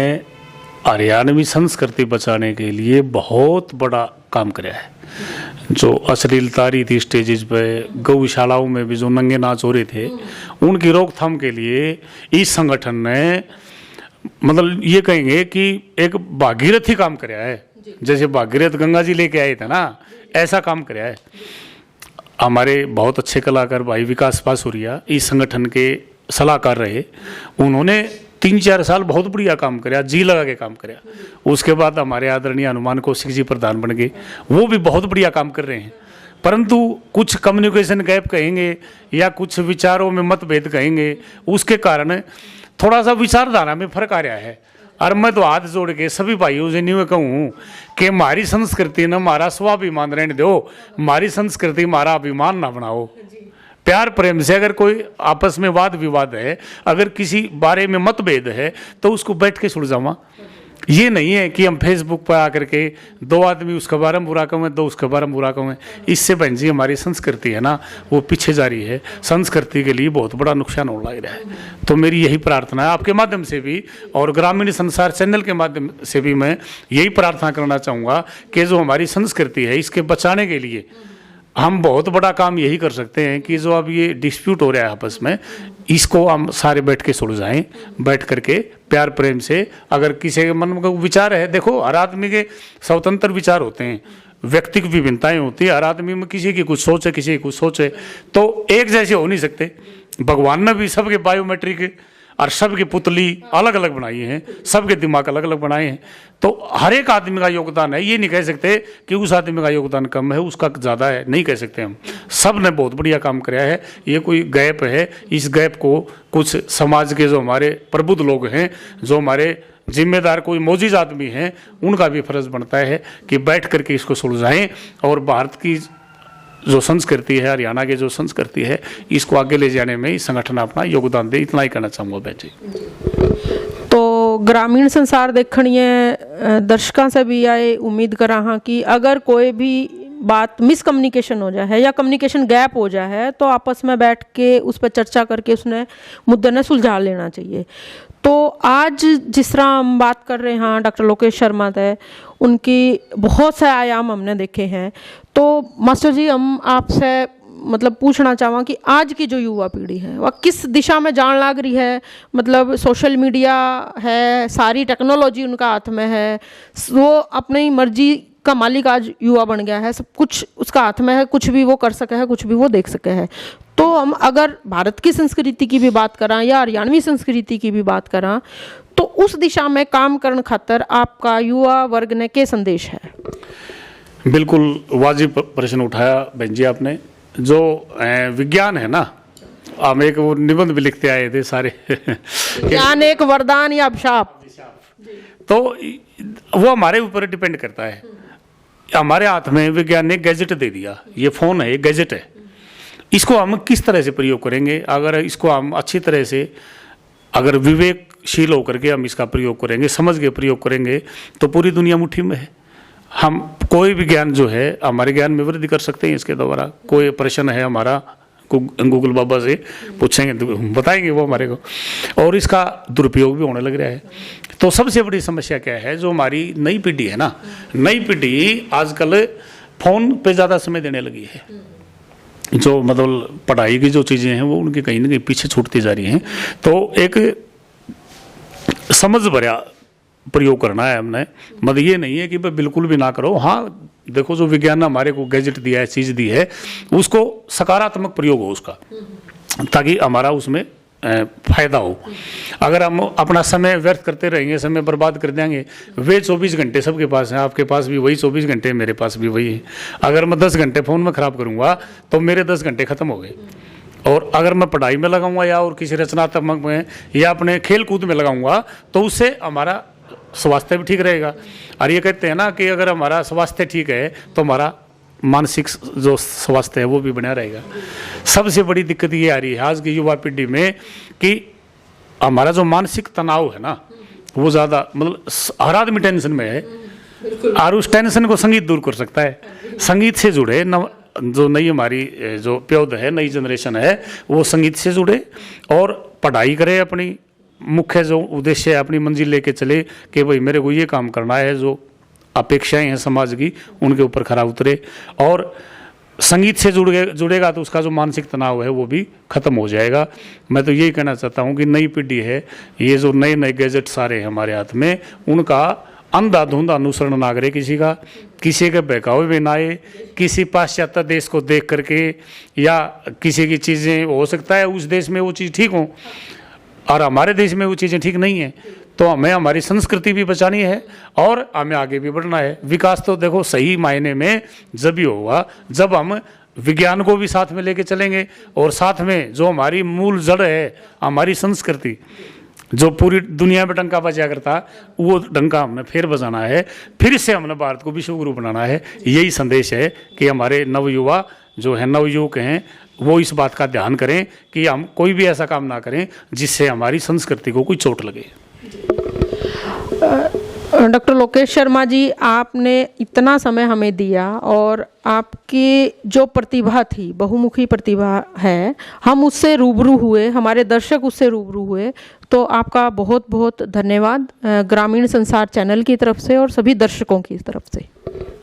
Speaker 2: हरियाणवी संस्कृति बचाने के लिए बहुत बड़ा काम किया है। जो अश्लीलता रही थी स्टेजेस पे, गौशालाओं में भी जो नंगे नाच हो रहे थे, उनकी रोकथाम के लिए इस संगठन ने मतलब ये कहेंगे कि एक भागीरथी काम कराया है। जैसे भागीरथ गंगा जी लेके आए थे ना, ऐसा काम कराया है। हमारे बहुत अच्छे कलाकार भाई विकास पासुरिया इस संगठन के सलाहकार रहे। उन्होंने 3-4 साल बहुत बढ़िया काम कराया, जी लगा के काम कराया। उसके बाद हमारे आदरणीय हनुमान कौशिक जी प्रधान बन गए, वो भी बहुत बढ़िया काम कर रहे हैं। परंतु कुछ कम्युनिकेशन गैप कहेंगे या कुछ विचारों में मतभेद कहेंगे, उसके कारण थोड़ा सा विचारधारा में फर्क आ रहा है। और मैं तो हाथ जोड़ के सभी भाइयों से न्यू कहूँ कि हमारी संस्कृति न हमारा स्वाभिमान रहने दो, हमारी संस्कृति हमारा अभिमान ना बनाओ। प्यार प्रेम से अगर कोई आपस में वाद विवाद है, अगर किसी बारे में मतभेद है, तो उसको बैठ के सुलझावा। ये नहीं है कि हम फेसबुक पर आकर के दो आदमी उसके बारे में बुरा कहें, दो उसके बारे में बुरा कहें। इससे बहन जी हमारी संस्कृति है ना, वो पीछे जा रही है। संस्कृति के लिए बहुत बड़ा नुकसान हो लग रहा है। तो मेरी यही प्रार्थना है आपके माध्यम से भी और ग्रामीण संसार चैनल के माध्यम से भी मैं यही प्रार्थना करना चाहूँगा कि जो हमारी संस्कृति है इसके बचाने के लिए हम बहुत बड़ा काम यही कर सकते हैं कि जो अब ये डिस्प्यूट हो रहा है आपस में, इसको हम सारे बैठ के सुलझाएं, बैठ करके प्यार प्रेम से। अगर किसी के मन में विचार है, देखो हर आदमी के स्वतंत्र विचार होते हैं, व्यक्तिगत विभिन्नताएं होती है, हर आदमी में किसी की कुछ सोच है, किसी की कुछ सोच है, तो एक जैसे हो नहीं सकते। भगवान ने भी सबके बायोमेट्रिक और सबकी पुतली अलग अलग बनाई हैं, सबके दिमाग अलग अलग बनाए हैं, तो हर एक आदमी का योगदान है। ये नहीं कह सकते कि उस आदमी का योगदान कम है, उसका ज़्यादा है, नहीं कह सकते हम। सब ने बहुत बढ़िया काम किया है। ये कोई गैप है, इस गैप को कुछ समाज के जो हमारे प्रबुद्ध लोग हैं, जो हमारे जिम्मेदार कोई मोजीज आदमी हैं, उनका भी फर्ज बनता है कि बैठ करके इसको सुलझाएं और भारत की जो संस्कृति है, हरियाणा की जो संस्कृति है, इसको आगे ले जाने में इस संगठन अपना योगदान दे। इतना ही कहना चाहूँगा बहन जी।
Speaker 1: तो ग्रामीण संसार देखणिए दर्शकों से भी आए उम्मीद करा हाँ कि अगर कोई भी बात मिसकम्युनिकेशन हो जाए है या कम्युनिकेशन गैप हो जाए है, तो आपस में बैठ के उस पर चर्चा करके उसने मुद्दे ने सुलझा लेना चाहिए। तो आज जिस तरह हम बात कर रहे हैं डॉक्टर लोकेश शर्मा थे, उनकी बहुत से आयाम हमने देखे हैं। तो मास्टर जी, हम आपसे मतलब पूछना चाहूँ कि आज की जो युवा पीढ़ी है वह किस दिशा में जान लग रही है। मतलब सोशल मीडिया है, सारी टेक्नोलॉजी उनका हाथ में है, वो अपनी मर्जी का मालिक आज युवा बन गया है, सब कुछ उसका हाथ में है, कुछ भी वो कर सके है, कुछ भी वो देख सके है। तो हम अगर भारत की संस्कृति की भी बात करें या हरियाणवी संस्कृति की भी बात करें, तो उस दिशा में काम करने खातर आपका युवा वर्ग ने क्या संदेश है?
Speaker 2: बिल्कुल वाजिब प्रश्न उठाया बहन जी आपने। जो विज्ञान है ना, हम एक वो निबंध भी लिखते आए थे सारे
Speaker 1: ज्ञान एक वरदान या अभिशाप,
Speaker 2: तो वो हमारे ऊपर डिपेंड करता है। हमारे हाथ में विज्ञान ने गैजेट दे दिया, ये फ़ोन है, ये गैजेट है, इसको हम किस तरह से प्रयोग करेंगे। अगर इसको हम अच्छी तरह से, अगर विवेकशील होकर के हम इसका प्रयोग करेंगे, समझ के प्रयोग करेंगे, तो पूरी दुनिया मुट्ठी में है। हम कोई भी ज्ञान जो है हमारे ज्ञान में वृद्धि कर सकते हैं इसके द्वारा। कोई प्रश्न है हमारा, गूगल बाबा से पूछेंगे तो बताएंगे वो हमारे को, और इसका दुरुपयोग भी होने लग रहा है। तो सबसे बड़ी समस्या क्या है, जो हमारी नई पीढ़ी है ना, नई पीढ़ी आजकल फ़ोन पे ज़्यादा समय देने लगी है। जो मतलब पढ़ाई की जो चीज़ें हैं वो उनकी कहीं ना कहीं पीछे छूटती जा रही हैं। तो एक समझ भरा प्रयोग करना है हमने। मतलब ये नहीं है कि भाई बिल्कुल भी ना करो। हाँ, देखो जो विज्ञान ने हमारे को गैजेट दिया है, चीज़ दी है, उसको सकारात्मक प्रयोग हो उसका, ताकि हमारा उसमें फायदा हो। अगर हम अपना समय व्यर्थ करते रहेंगे, समय बर्बाद कर देंगे, वे 24 घंटे सबके पास हैं, आपके पास भी वही 24 घंटे, मेरे पास भी वही है। अगर मैं 10 घंटे फ़ोन में ख़राब करूँगा तो मेरे 10 घंटे ख़त्म हो गए। और अगर मैं पढ़ाई में लगाऊंगा या और किसी रचनात्मक में या अपने खेल कूद में लगाऊंगा, तो उससे हमारा स्वास्थ्य भी ठीक रहेगा। और ये कहते हैं ना कि अगर हमारा स्वास्थ्य ठीक है तो हमारा मानसिक जो स्वास्थ्य है वो भी बना रहेगा। सबसे बड़ी दिक्कत ये आ रही है आज की युवा पीढ़ी में कि हमारा जो मानसिक तनाव है ना, वो ज़्यादा, मतलब हर आदमी टेंशन में है, और उस टेंशन को संगीत दूर कर सकता है। संगीत से जुड़े जो नई हमारी जो पौध है, नई जनरेशन है, वो संगीत से जुड़े और पढ़ाई करे। अपनी मुख्य जो उद्देश्य है, अपनी मंजिल लेके चले कि भाई मेरे को ये काम करना है, जो अपेक्षाएं हैं समाज की उनके ऊपर खरा उतरे। और संगीत से जुड़ेगा तो उसका जो मानसिक तनाव है वो भी खत्म हो जाएगा। मैं तो यही कहना चाहता हूँ कि नई पीढ़ी है, ये जो नए नए गैजेट सारे हैं हमारे हाथ में, उनका अंधाधुंध अनुसरण ना करे किसी के बहकावे में ना आए, किसी पाश्चात्य देश को देख करके या किसी की चीज़ें, हो सकता है उस देश में वो चीज़ ठीक हो और हमारे देश में वो चीज़ें ठीक नहीं है, तो हमें हमारी संस्कृति भी बचानी है और हमें आगे भी बढ़ना है। विकास तो देखो सही मायने में जब ही होगा जब हम विज्ञान को भी साथ में लेके चलेंगे और साथ में जो हमारी मूल जड़ है, हमारी संस्कृति जो पूरी दुनिया में डंका बजा करता, वो डंका हमने फिर बजाना है, फिर से हमने भारत को विश्व गुरु बनाना है। यही संदेश है कि हमारे नवयुवा जो है, नवयुवक हैं, वो इस बात का ध्यान करें कि हम कोई भी ऐसा काम ना करें जिससे हमारी संस्कृति को कोई चोट लगे।
Speaker 1: डॉक्टर लोकेश शर्मा जी, आपने इतना समय हमें दिया और आपकी जो प्रतिभा थी, बहुमुखी प्रतिभा है, हम उससे रूबरू हुए, हमारे दर्शक उससे रूबरू हुए, तो आपका बहुत बहुत धन्यवाद ग्रामीण संसार चैनल की तरफ से और सभी दर्शकों की तरफ से।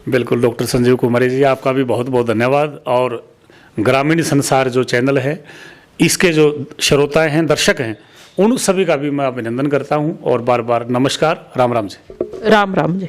Speaker 2: बिल्कुल डॉक्टर संजीव कुमारी जी, आपका भी बहुत बहुत धन्यवाद। और ग्रामीण संसार जो चैनल है, इसके जो श्रोता हैं, दर्शक हैं, उन सभी का भी मैं अभिनंदन करता हूं और बार बार नमस्कार, राम राम जी।
Speaker 1: राम राम जी।